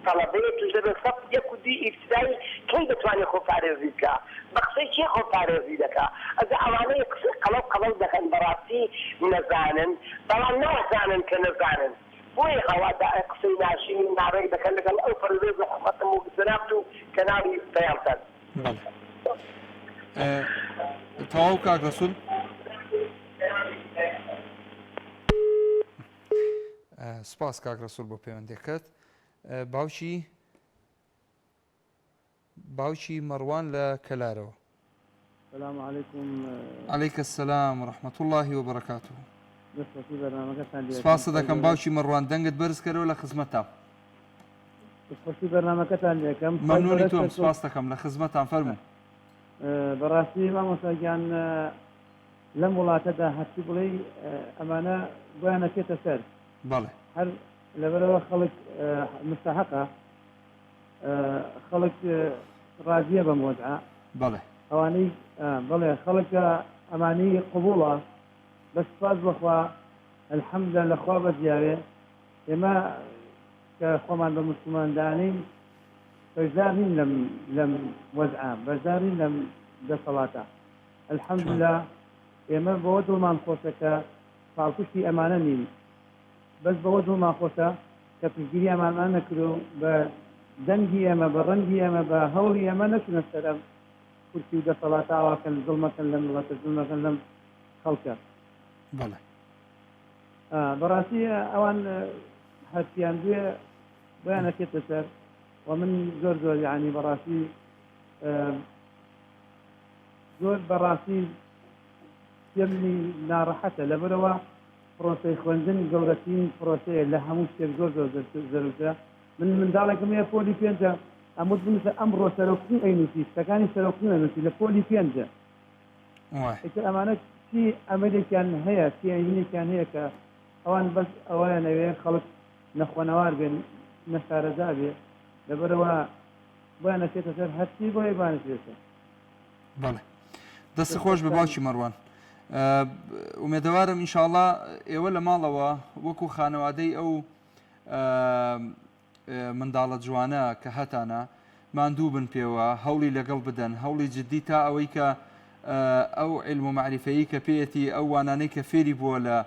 تەڵەبەیە توش دەبێت سەد یەک و دوی ئیبتیدایی کەی دەتوانێت خۆپارێزی بکە بە قسەی کێ خۆپارێزی دەکا ئەگە ئەوانەیە قسەی قەڵەو دەکەن بەڕاستی نەزانن بەڵام نازانن کە نەزانن بۆیە ئەوە قسەی ناشرین ناڕێک دەکەن لەگەڵ ئەو پەرێز حکومەتم و بزرابت و کەناوی پەیامبەر تەواو کاک ڕەسوول سپاس کاک ڕەسوول بۆ پەیوەندیەکەت باوکی مەڕوان لە کەلارەوە السلام عليكم عليك السلام ورحمة الله وبركاته سپاس دەکەم باوکی مەڕوان دەنگت بەرزکەرەوە لە خزمەتام مەمنونی تۆم سپاس دەکەم لە خزمەتان فەرموو بەڕاستی مامۆستاگیان لەم وڵاتەدا هەرچی بڵێ ئەمانە بۆیانەکێتە سەر بەڵێ هەر لەبەرەوە خەڵک مستحقە خەڵک ڕازیە بە مۆدعا بەڵێ ئەوانەی بڵێ خەڵکە ئەمانەی قبوڵە بە سپاس بخوا الحەمدە لەخوا بەزیاوێ ئێمە کە خۆمان بە مسلماندانین بەزارین لەم وەزعا بەزارین لەم دەسەڵاتە الحەمدلله ئێمە بەوە دڵمان خۆشە کە پاڵپشتی ئەمانە نین بەس بەوە دڵمان خۆشە کە پشتگیری ئەمانان نەکرو بە دەنگی ئێمە بە ڕەنگی ئێمە بە هەوڵی ئێمە نەچونە سەر ئەم کورسی و دەسەڵاتە ئاواکەن زڵمەکەن لەم وڵاتە زڵمەکەن لەم خەڵکە بەڵێ بەڕاستی ئەوان هەرچیان دوێ بۆیانەکێتە سەر ومن زۆر یعنی بەڕاستی زۆر بەڕاستی پێمنی ناڕەحەتە لەبەرەوە پرۆسەی خوێندن گەورەترین پرۆسەیە لە هەموو شتێک زۆر زەرورترە من منداڵێکم هەیە پۆلی پێنجە ئەموت بنووسە ئەمڕۆ سەرۆکترین ئەینووسی شتەکانی سەرۆکترین ئەینووسی لە پۆلی پێنجە ئەمانە چی ئەمەلێکیان هەیە چی ئەینێکیان هەیە کە ئەوان بەس ئەوەیە نەوێ خەڵک نەخۆنەوار بێن نەشارەزا بێ لەبەرەوە بۆیان نەچێتە سەر هەرچی بۆیە بانەچێتە بەڵێ دەست خۆش بە باوکی مەڕوان ئومێدەوارم ئینشاءڵڵا ئێوە لە ماڵەوە وەکو خانەوادەی ئەو منداڵە جوانە کە هەتانە ماندوو بن پێوە هەوڵی لەگەڵ بدەن هەوڵی جددی تا ئەوەی کە ئەو علم و معریفەیی کە پێیەتی ئەو وانانەی کە فێری بووە لە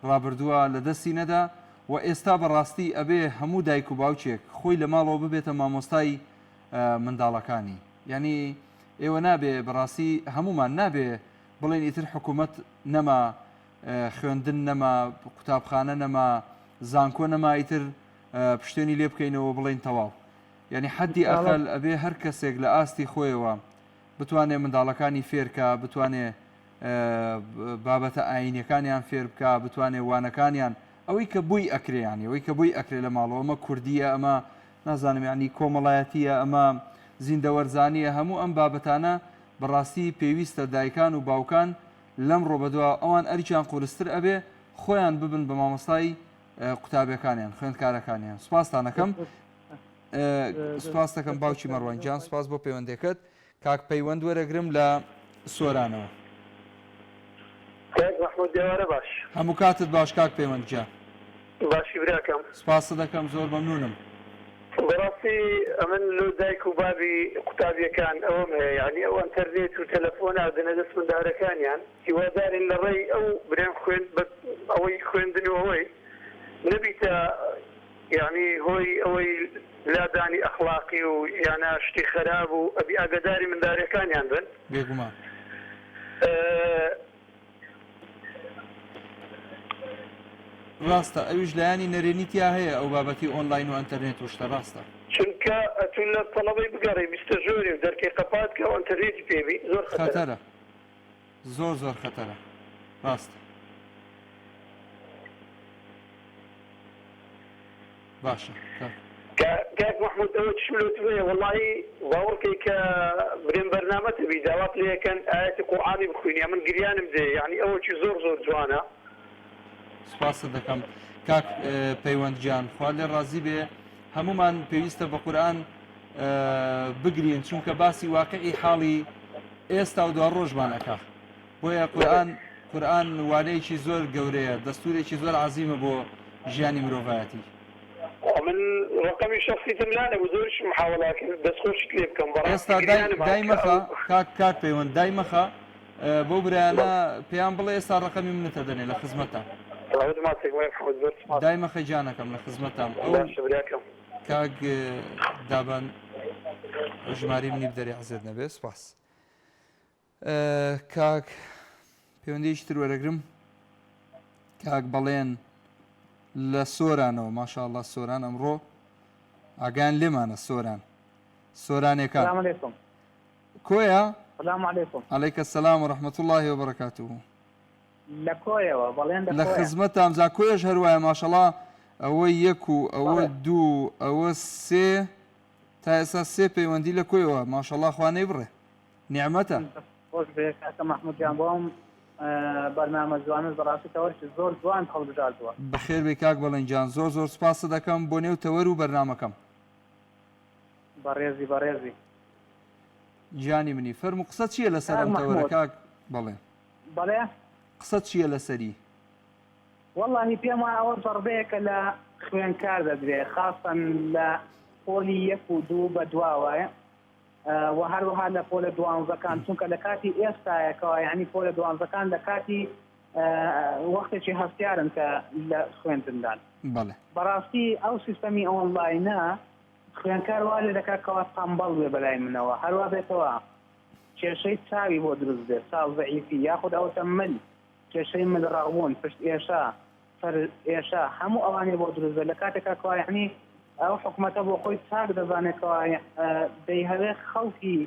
ڕابردووە لە دەستی نەدا و ئێستا بەڕاستی ئەبێ هەموو دایک و باوچێک خۆی لە ماڵەوە ببێتە مامۆستای منداڵەکانی یعنی ئێوە نابێ بەڕاستی هەمومان نابێ بڵێن ئیتر حکوومەت نەما خوێندن نەما قوتابخانە نەما زانکۆ نەما ئیتر پشتێنی لێ بکەینەوە بڵێن تەواو یعنی حەدی ئەقل ئەبێ هەر کەسێک لە ئاستی خۆیەوە بتوانێت منداڵەکانی فێرکە بتوانێت بابەتە ئاینیەکانیان فێر بکە بتوانێت وانەکانیان ئەوەی کە بووی ئەکرێیانی ئەوەی کە بووی ئەکرێ لە ماڵەوە ئەمە کوردیە ئەمە نازانم ینی کۆمەڵایەتیە ئەمە زیندەوەرزانیە هەموو ئەم بابەتانە بەڕاستی پێویستە دایکان و باوکان لەم ڕۆبەدووە ئەوان ئەریچیان قورستر ئەبێ خۆیان ببن بە مامۆستای قوتابەکانیان خوێندکارەکانیان سپاسانەکەم سپاس دەکەم باوکی مەڕوان گیان سپاس بۆ پەیوەندەکەت کاک پەیوەند وەرەگرم لە سۆرانەوە باش هەموو کاتت باش کاک پەیوەند گیان باشی براکەم سپاس دەکەم زۆر مەمنونم بەڕاستی ئەمن لۆ دایک و بابی قوتابیەکان ئەوەم هەیە یعنی ئەو ئەنتەرنێت و تەلەفۆن ئادنە دەست مندارەکانیان هیوادارین لە ڕێی ئەو برێن خوێند ئەوەی خوێندن و ئەوەی نەبیتە یعنی هۆی ئەوەی لادانی ئەخلاقی و یانە شتی خراپ و ئەبی ئاگداری منداریەکانیان بن بێگومان ڕاستە ئەویش لایانی نەرێنیتیا هەیە ئەو بابەتی ئۆنلاین و ئەنتەرنێت و شتە ڕاستە چونکە ئەتون لە تەڵەبەی بگەڕی بیستە ژۆری و دەرکەی قەپات کە ئەنتەرنێتی پێبی زۆر خەتەرە زۆر خەتەرە ڕاستە باشە کاک محمود ئەوە چشملوتوێ وڵی باوەڕکەی کە برێن بەرنامەتە بی داوات لەکەن ئاەتی قورئانی بخوێنی من گریانم دێ یعنی ئەوە چی زۆر جوانە سپاس دەکەم کاک پەیوەندجان خوا لێ ڕازی بێ هەمومان پێویستە بە قورئان بگرین چونکە باسی واقعی حاڵی ئێستا و دوا ڕۆژمان ئەکا بۆیە قورئان وانەیەکی زۆر گەورەیە دەستورێکی زۆر عەزیمە بۆ ژیانی مرۆڤایەتی من ڕقمی شخصیتم لانە بۆ زۆرش محاوڵاکرد دەستخۆشت لێ بکەم ئێستا دایمەخە کاک پەیوەند دایمەخە بۆ برایانە پێیان بڵێ ئێستا ڕقەمی منتە دەنێ لە خزمەتە دایمەخە جانەکەم لە خزمەتام کاک دابان ژماری منی بدەری حەزت نەبێ سپاس کاک پەیوەندیش تر وەرەگرم کاک بەڵێن لە سۆرانەوە ماشاءالله سۆران ئەمڕۆ ئاگان لێمانە سۆرانێکان کۆیە عەلەیکە سەلام و ڕەحمەت اللهی وبەرەکاتوه لە کۆیەوە بەڵێن لە خزمەتام زا کۆیەش هەروایە ماشەڵڵا ئەوە یەک و ئەوە دوو ئەوە سێ تا ئێستا سێ پەیوەندی لە کۆیەوە ماشەڵڵا خوانەی بڕێ نیعمەتە خۆش بێ کاکە مەحموود جان بۆم بەرنامە جوانت بەڕاستیەوەی زۆر جوان هەڵبژاردووە بەخێر بێ کاک بەڵێن جان زۆر سپاسە دەکەم بۆ نێو تەوەر و بەرنامەکەم بەڕێزی گیانی منی فەرموو قسە چییە لەسەر ئەم تەوەرە کاک بەڵێن بەڵێ قسە چییە لەسەری وەڵڵاهی پێم وایە ئەوە زەڕبەیەکە لە خوێنکار دەدرێت خاصەن لە پۆلی یەک و دوو بە دواوایە و هەروەها لە پۆلە دوانزەکان چونکە لە کاتی ئێستایەکەوە یعنی پۆلە دوانزەکان لە کاتی وەختێکی هەستیارن کە لە خوێندندان بەڕاستی ئەو سیستەمی ئۆنلاینە خوێنکار وا لێ دەکات کەوا تەمبەڵ بێ بەلای منەوە هەروە بێتەوە کێشەی چاوی بۆ دروست بێت چاو زەعیفی یاخود ئەوتە مل کێشەی ملڕاوون پشت ئێشە سەر ئێشە هەموو ئەوانێ بۆ دروست بێت لە کاتێکا کەوا یعنی ئەو حکومەتە بۆ خۆی چاک دەزانێتەوە دەیهەوێ خەڵکی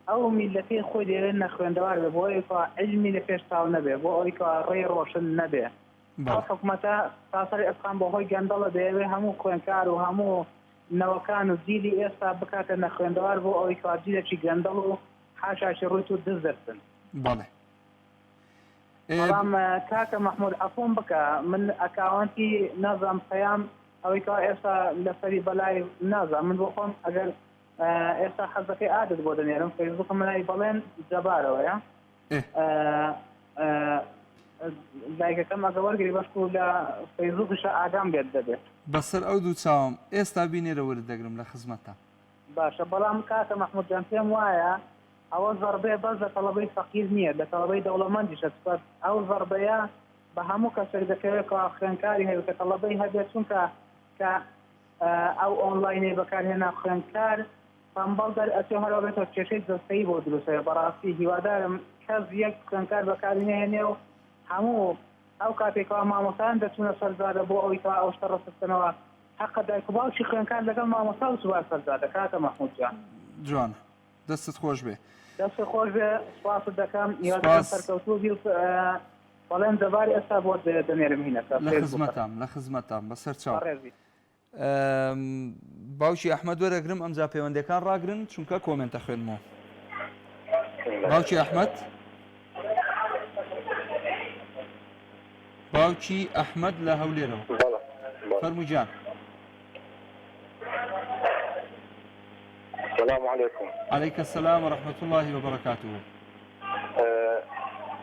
ئەو میلەتەی خۆی دەوێت نە خوێندەوار بێ بۆ ئەوەیەوە عیلمی لە پێش چاو نەبێ بۆ ئەوەیەوە ڕێی ڕۆشن نەبێ ئەو حکومەتە تاسەری ئەسخان بۆ خۆی گەندەڵە دەیەوێ هەموو خوێنکار و هەموو نەوەکان و جیلی ئێستا بکاتە نە خوێندەوار بۆ ئەوەیەوە جیلێکی گەندەڵ و حاشاشی ڕووی تو دز دەرسن بەڵام کاکە مەحموود عەفوم بکە من ئەکاونتی نازام پەیام ئەوەی کەوا ئێستا لەسەری بەلای نازام من بۆ خۆم ئەگەر ئێستا حەزەکەی عادت بۆ دەنێرم فەیسبووکم لای بەڵێن جەبارەوەیە لایکەکەم ئەگە وەرگری بەشکو لە فەیسبووکشە ئاگام بێت دەبێت بەسەر ئەو دوو چاوم ئێستا بینێرە وەرە دەگرم لە خزمەتە باشە بەڵام کاکە مەحموود جان پێم وایە ئەوە زەربەیە بەس لە تەڵەبەی فەقیر نییە لە تەڵەبەی دەوڵەمەندیشە سپەت ئەو زەربەیە بە هەموو کەسێک دەکەوێت کە خوێنکاری هەیە کە تەڵەبەی هەبێت چونکە کە ئەو ئۆنلاینەی بەکارهێنا خوێنکار تەمبەڵ دەرئەچێ هەرەوە بێتەوە کێشەی دەستەیی بۆ دروستەیە بەڕاستی هیوادارم کەس یەک خوێنکار بەکارهێنێ و هەموو ئەو کاتێکەوە مامۆستایان دەچونە سەرزادە بۆ ئەوەی کەوا ئەو شتە ڕەسەستنەوە حەقە دایک و باوکی خوێنکار لەگەڵ مامۆستا و سوبار سەرزادە کاکە مەحموود جان جوانە دەستت خۆش بێ دەست خۆش بێ سپاست دەکەم هیوادارم سەرکەوتوو بی بەڵێن دەباری ئێستا بۆ دەنێرم هینەکە لە خزمەتام بەسەر چاو باوکی ئەحمەد وەرەگرم ئەمجا پەیوەندەکان ڕاگرن چونکە کۆمنتە خوێنمەوە باوکی ئەحمەد باوکی ئەحمەد لە هەولێرەوە فەرمووی جان السلام عليكم. عليك السلام ورحمة الله وبركاته.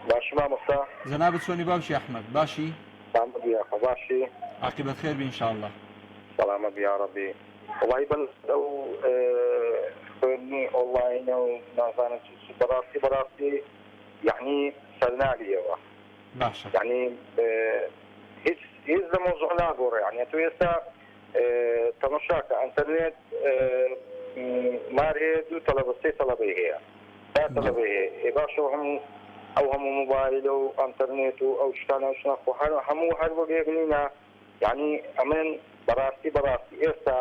باش ما مصا. جناب سوني باوشي أحمد باشي. سلامة يا باشي. عاقبة خير إن شاء الله. سلامة يا ربي. والله بل لو خيرني أونلاين ونازانا براسي يعني سلنالي باشا. يعني هيز الموضوع لا غور يعني تو يسا تەماشاکە ئەنتەرنێت مار هەیە دوو تەلەبە سێ تەلەبەی هەیە تا تەلەبەی هەیە باشەوە هەموو مۆبایل و ئەنتەرنێت و ئەو شتانە شناخۆ هەموو هەر وەک نینە یعنی ئەمن بەڕاستی ئێستا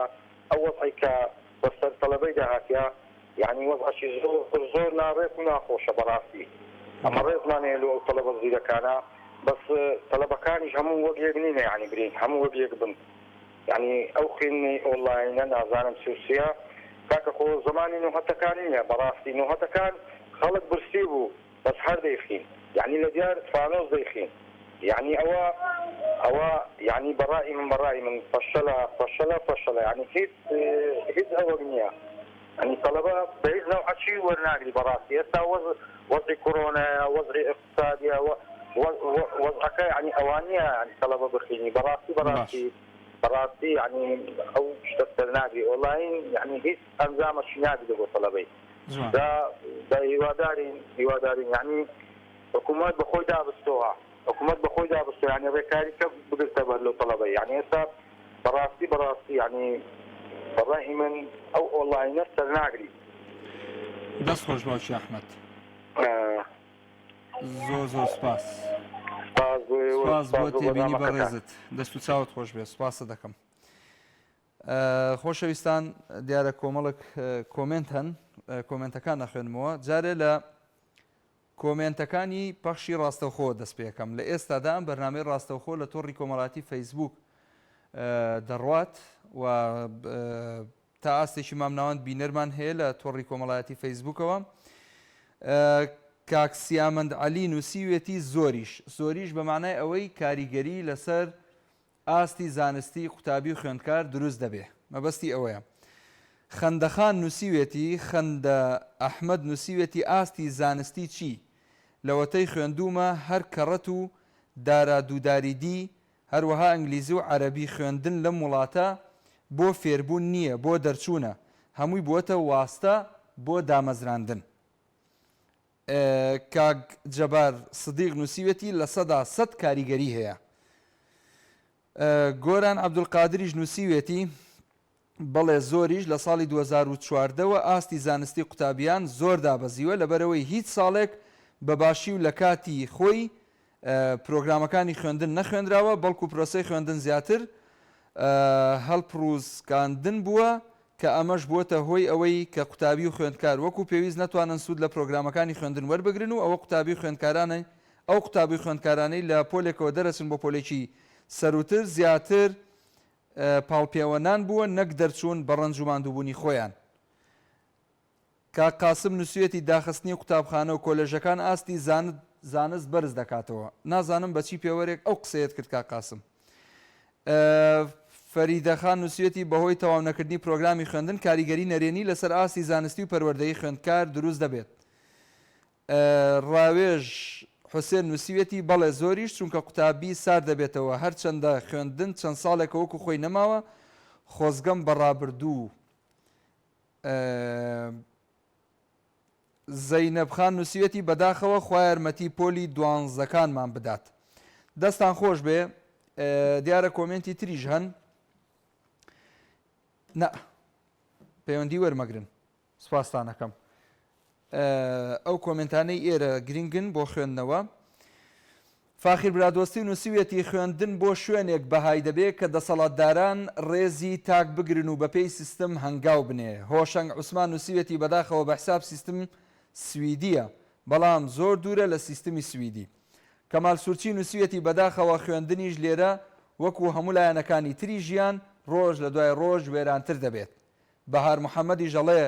ئەو وەزعی کە بەسەر تەلەبەی داهاتیا یعنی وەزعی زۆر ناڕێک و ناخۆشە بەڕاستی ئەمە ڕێزمان هەیە لە ئەو تەلەبە زیرەکانە بەس تەلەبەکانیش هەموو وەک یەک نینە یعنی برین هەموو وەک یەک بن یعنی ئەو خوێندنی ئۆنلاینە نازانم سوسیە کاکە خۆ زمانی نوهەتەکانی نیە بەڕاستی نوهەتەکان خەڵک برسی بوو بەس هەر دەیخین یعنی لە دیار فانۆز دەیخین یعنی ئەوە یعنی بەڕای من فەشەلە یعنی هیچ ئەوە نییە یعنی طلبة بهیچ نوعی وەرناگری بەڕاستی ئێستا وەزعی کۆرۆنایە وەزعی اقتصادیە وەزعەکە یعنی ئەوانیە یعنی طلبة بخینی بەڕاستی یعنی ئەو شتە سەرناگری ئۆنلاین یعنی هیچ ئەنجامەشی نادرێت بۆ طلبەی دا هیوادارین یعنی حکوومەت بەخۆی دابستەوە یعنی ڕێکاریکە بگرتە بەر لەو طلبەی یعنی ئێستا بەڕاستی یعنی بەڕای من ئەو ئۆنلاینە سەرناگری دەست خۆش باوکی ئەحمەد زۆر سپاس بۆ تێبینی بەڕێزت دەست و چاوت خۆش بێ سپاسە دەکەم خۆشەویستان دیارە کۆمەڵک کۆمنت هەن کۆمنتەکان نەخوێنمەوە جارێ لە کۆمنتەکانی پەخشی ڕاستەوخۆ دەست پێەکەم لە ئێستادا ئەم بەرنامەی ڕاستەوخۆ لە تۆڕی کۆمەڵاتی فەیسبوک دەڕوات و تا ئاستێکی مامناوەند بینەرمان هەیە لە تۆڕی کۆمەڵایەتی فەیسبوکەوە کاک سیامەند عەلی نووسیوێتی زۆریش بە معنای ئەوەی کاریگەری لەسەر ئاستی زانستی قوتابی و خوێندکار دروست دەبێ مەبەستی ئەوەیە خەندەخان نووسیوێتی خەندە ئەحمەد نووسیوێتی ئاستی زانستی چی لەوەتەی خوێندومە هەر کەڕەت و دارادووداریدی هەروەها ئەنگلیزی و عەرەبی خوێندن لەم وڵاتە بۆ فێربوون نییە بۆ دەرچوونە هەمووی بووەتە واستە بۆ دامەزراندن کاک جەبار سدیق نووسیوێتی لە 100% کاریگەری هەیە گۆران عەبدولقادریش نووسیوێتی بەڵێ زۆریش لە ساڵی 2014ەوە ئاستی زانستی قوتابیان زۆر دابەزیوە لەبەرەوەی هیچ ساڵێک بەباشی و لە کاتی خۆی پرۆگرامەکانی خوێندن نەخوێنراوە بەڵکو پرۆسەی خوێندن زیاتر هەڵپڕووزکاندن بووە کە ئەمەش بووەتە هۆی ئەوەی کە قوتابی و خوێندکار وەکو پێویست نەتوانن سوود لە پرۆگرامەکانی خوێندن وەربگرن و ئەوە قوتابی خوێندکارانەی لە پۆلێکەوە دەرەچن بۆ پۆلێکی سەروتر زیاتر پاڵپێوەنان بووە نەک دەرچوون بە ڕەنج و ماندووبوونی خۆیان کاک قاسم نووسیوێتی داخستنی قوتابخانە و کۆلێژەکان ئاستی زانست بەرز دەکاتەوە نازانم بەچی پێوەرێک ئەو قسەیەت کرد کاک قاسم فەریدەخان نووسیوێتی بەهۆی تەواو نەکردنی پرۆگرامی خوێندن کاریگەری نەرێنی لەسەر ئاستی زانستی و پەروەردەیی خوێندکار دروست دەبێت ڕاوێژ حوسێن نووسیوێتی بەڵێ زۆریش چونکە قوتابی سار دەبێتەوە هەرچەندە خوێندن چەند ساڵێکە وەکو خۆی نەماوە خۆزگەم بەڕابردوو زەینەبخان نووسیوێتی بەداخەوە خوای یارمەتی پۆلی دوانزەکانمان بدات دەستان خۆش بێ دیارە کۆمنتی تریژ هەن پەیوەندی وەرمەگرن سوپاستانەکەم ئەو کۆمنتانەی ئێرە گرنگن بۆ خوێندنەوە فاخیر برادۆستی نووسیوێتی خوێندن بۆ شوێنێک بەهای دەبێت کە دەسەڵاتداران ڕێزی تاک بگرن و بەپێی سیستم هەنگاو بنێ هۆشەنگ عوسمان نووسیوێتی بەداخەوە بە حساب سیستم سویدیە بەڵام زۆر دوورە لە سیستمی سویدی کەمال سوورچی نووسیوێتی بەداخەوە خوێندنیش لێرە وەکو هەموو لایەنەکانی تری ژیان ڕۆژ لە دوای ڕۆژ وێرانتر دەبێت بەهار محەممەدی ژەڵێ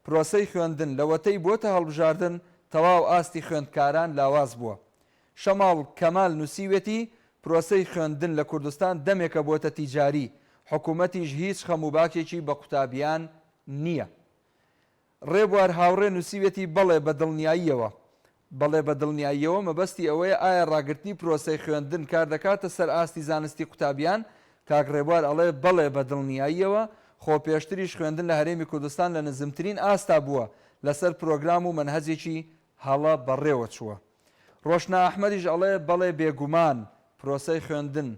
پرۆسەی خوێندن لەوەتەی بۆتە هەڵبژاردن تەواو ئاستی خوێندکاران لاواز بووە شەماڵ کەمال نووسیوێتی پرۆسەی خوێندن لە کوردستان دەمێکە بۆتە تیجاری حکوومەتیش هیچ خەموباکێکی بە قوتابیان نییە ڕێبوار هاوڕێ نووسیوێتی بەڵێ بە دڵنیاییەوە مەبەستی ئەوەیە ئایا ڕاگررتنی پرۆسەی خوێندن کار دەکاتە سەر ئاستی زانستی قوتابیان کاک ڕێبوار ئەڵێ بەڵێ بە دڵنیاییەوە خۆ پێشتریش خوێندن لە هەرێمی کوردستان لە نزمترین ئاستا بووە لەسەر پرۆگرام و منهەجێکی هەڵە بەڕێوە چووە ڕۆشنا ئەحمەدیش ئەڵێ بەڵێ بێگومان پرۆسەی خوێندن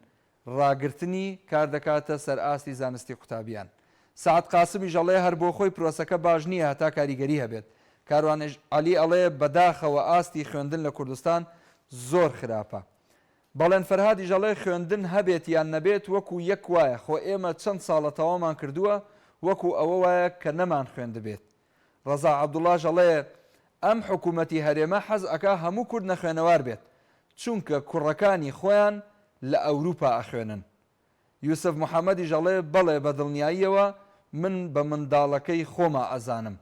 ڕاگررتنی کار دەکاتە سەر ئاستی زانستی قوتابیان. سعد قاسمی ژەڵێ هەر بۆ خۆی پرۆسەکە باش نییە هەتا کاریگەری هەبێت. کاروان علی ئەڵێ بەداخەوە ئاستی خوێندن لە کوردستان زۆر خراپە. بەڵێن فەرهادی ژەڵێ خوێندن هەبێت یان نەبێت وەکو یەک وایە، خۆ ئێمە چەند ساڵە تەوامان کردووە وەکو ئەوە وایە کە نەمان خوێندبێت. ڕەزا عەبدوڵڵا ژەڵێ ئەم حکوومەتی هەرێمە حەز ئەکا هەموو کورد نەخوێنەوار بێت، چونکە کوڕەکانی خۆیان لە ئەوروپا ئەخوێنن. یوسف محەممەدی ژەڵێ بەڵێ بە دڵنیاییەوە من بە منداڵەکەی خۆما ئەزانم.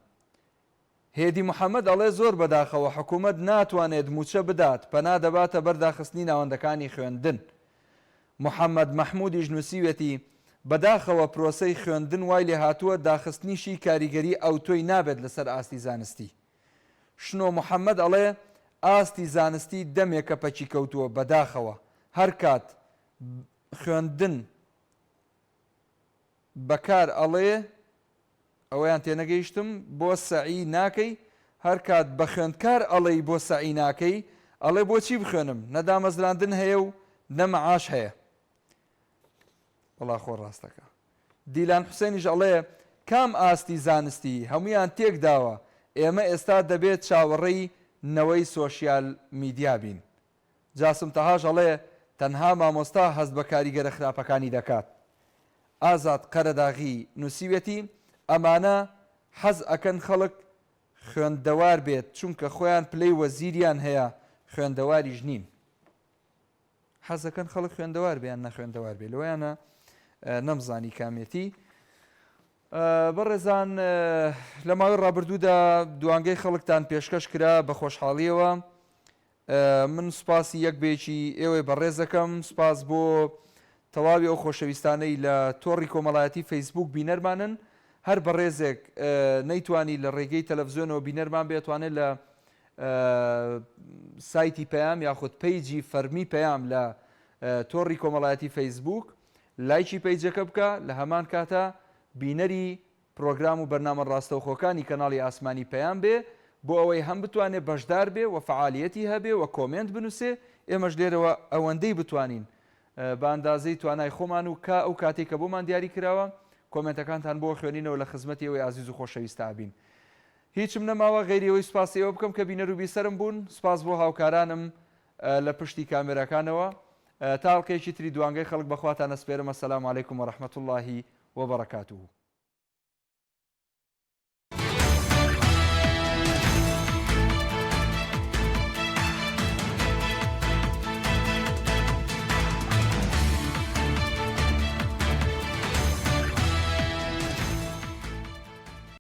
هێدی محەممەد ئەڵێ زۆر بەداخەوە حکوومەت ناتوانێت موچە بدات پەنا دەباتە بەرداخستنی ناوەندەکانی خوێندن. محەممەد مەحمودیش نووسیوێتی بەداخەوە پرۆسەی خوێندن وای لێ هاتووە داخستنیشی کاریگەری ئەو تۆی نابێت لەسەر ئاستی زانستی. شنۆ محەممەد ئەڵێ ئاستی زانستی دەمێکە پەچی کەوتووە بەداخەوە، هەر کات خوێندن بەکار ئەڵێ ئەوەیان تێنەگەیشتم بۆ سەعی ناکەی، هەر کات بە خوێندکار ئەڵێی بۆ سەعی ناکەی ئەڵێ بۆچی بخوێنم نەدامەزراندن هەیە و نەمەعاش هەیە. وەڵا خۆ ڕاستەکە. دیلان حوسێنیش ئەڵێ کام ئاستی زانستی هەمویان تێک داوە، ئێمە ئێستا دەبێت چاوەڕێی نەوەی سۆشیال میدیا بین. جاسم تەهاژ ئەڵێ تەنها مامۆستا هەست بە کاریگەرە خراپەکانی دەکات. ئازاد قەرەداغی نووسیوێتی ئەمانە حەز ئەکەن خەڵک خوێندەوار بێت چونکە خۆیان پلەی وەزیریان هەیە خوێندەواریش نین. حەزەکەن خەڵک خوێندەوار بیان نەخوێندەوار بێ لەوەیانە نەمزانی کامێتی. بەڕێزان لە ماوەی ڕابردوودا دوانگەی خەڵکتان پێشکەش کرا بە خۆشحاڵیەوە. من سوپاسی یەک بێکی ئێوەی بەڕێزەکەم، سوپاس بۆ تەواوی ئەو خۆشەویستانەی لە تۆڕی کۆمەڵایەتی فەیسبوک بینەرمانن. هەر بەڕێزێک نەیتوانی لە ڕێگەی تەلەڤزیۆنەوە بینەرمان بێتوانێت لە سایتی پەیام یاخود پەیجی فەرمی پەیام لە تۆڕی کۆمەڵایەتی فەیسبوک لایکی پەیجەکە بکە، لە هەمان کاتە بینەری پرۆگرام و بەرنامە ڕاستەوخۆکانی کەناڵی ئاسمانی پەیام بێ بۆ ئەوەی هەم بتوانێت بەشدار بێ و فعالیەتی هەبێ و کۆمنت بنووسێ، ئێمەش لێرەوە ئەوەندەی بتوانین بە ئەندازەی توانای خۆمان و ئەو کاتێک کە بۆمان دیاری کراوە کۆمنتەکانتان بۆ خوێنینەوە لە خزمەتی ئەوەی عزیز و خۆشەویستە بین. هیچم نەماوە غەیریەوەی سوپاسی ئەوە بکەم کە بینەر و بیسەرم بوون. سوپاس بۆ هاوکارانم لە پشتی کامێرەکانەوە. تاڵقێکی تری دوانگەی خەڵک بەخواتان ئەسپێرم. ئەسەلام عەلەیکوم وەڕەحمەتوڵڵاهی وبەڕەکاتوه.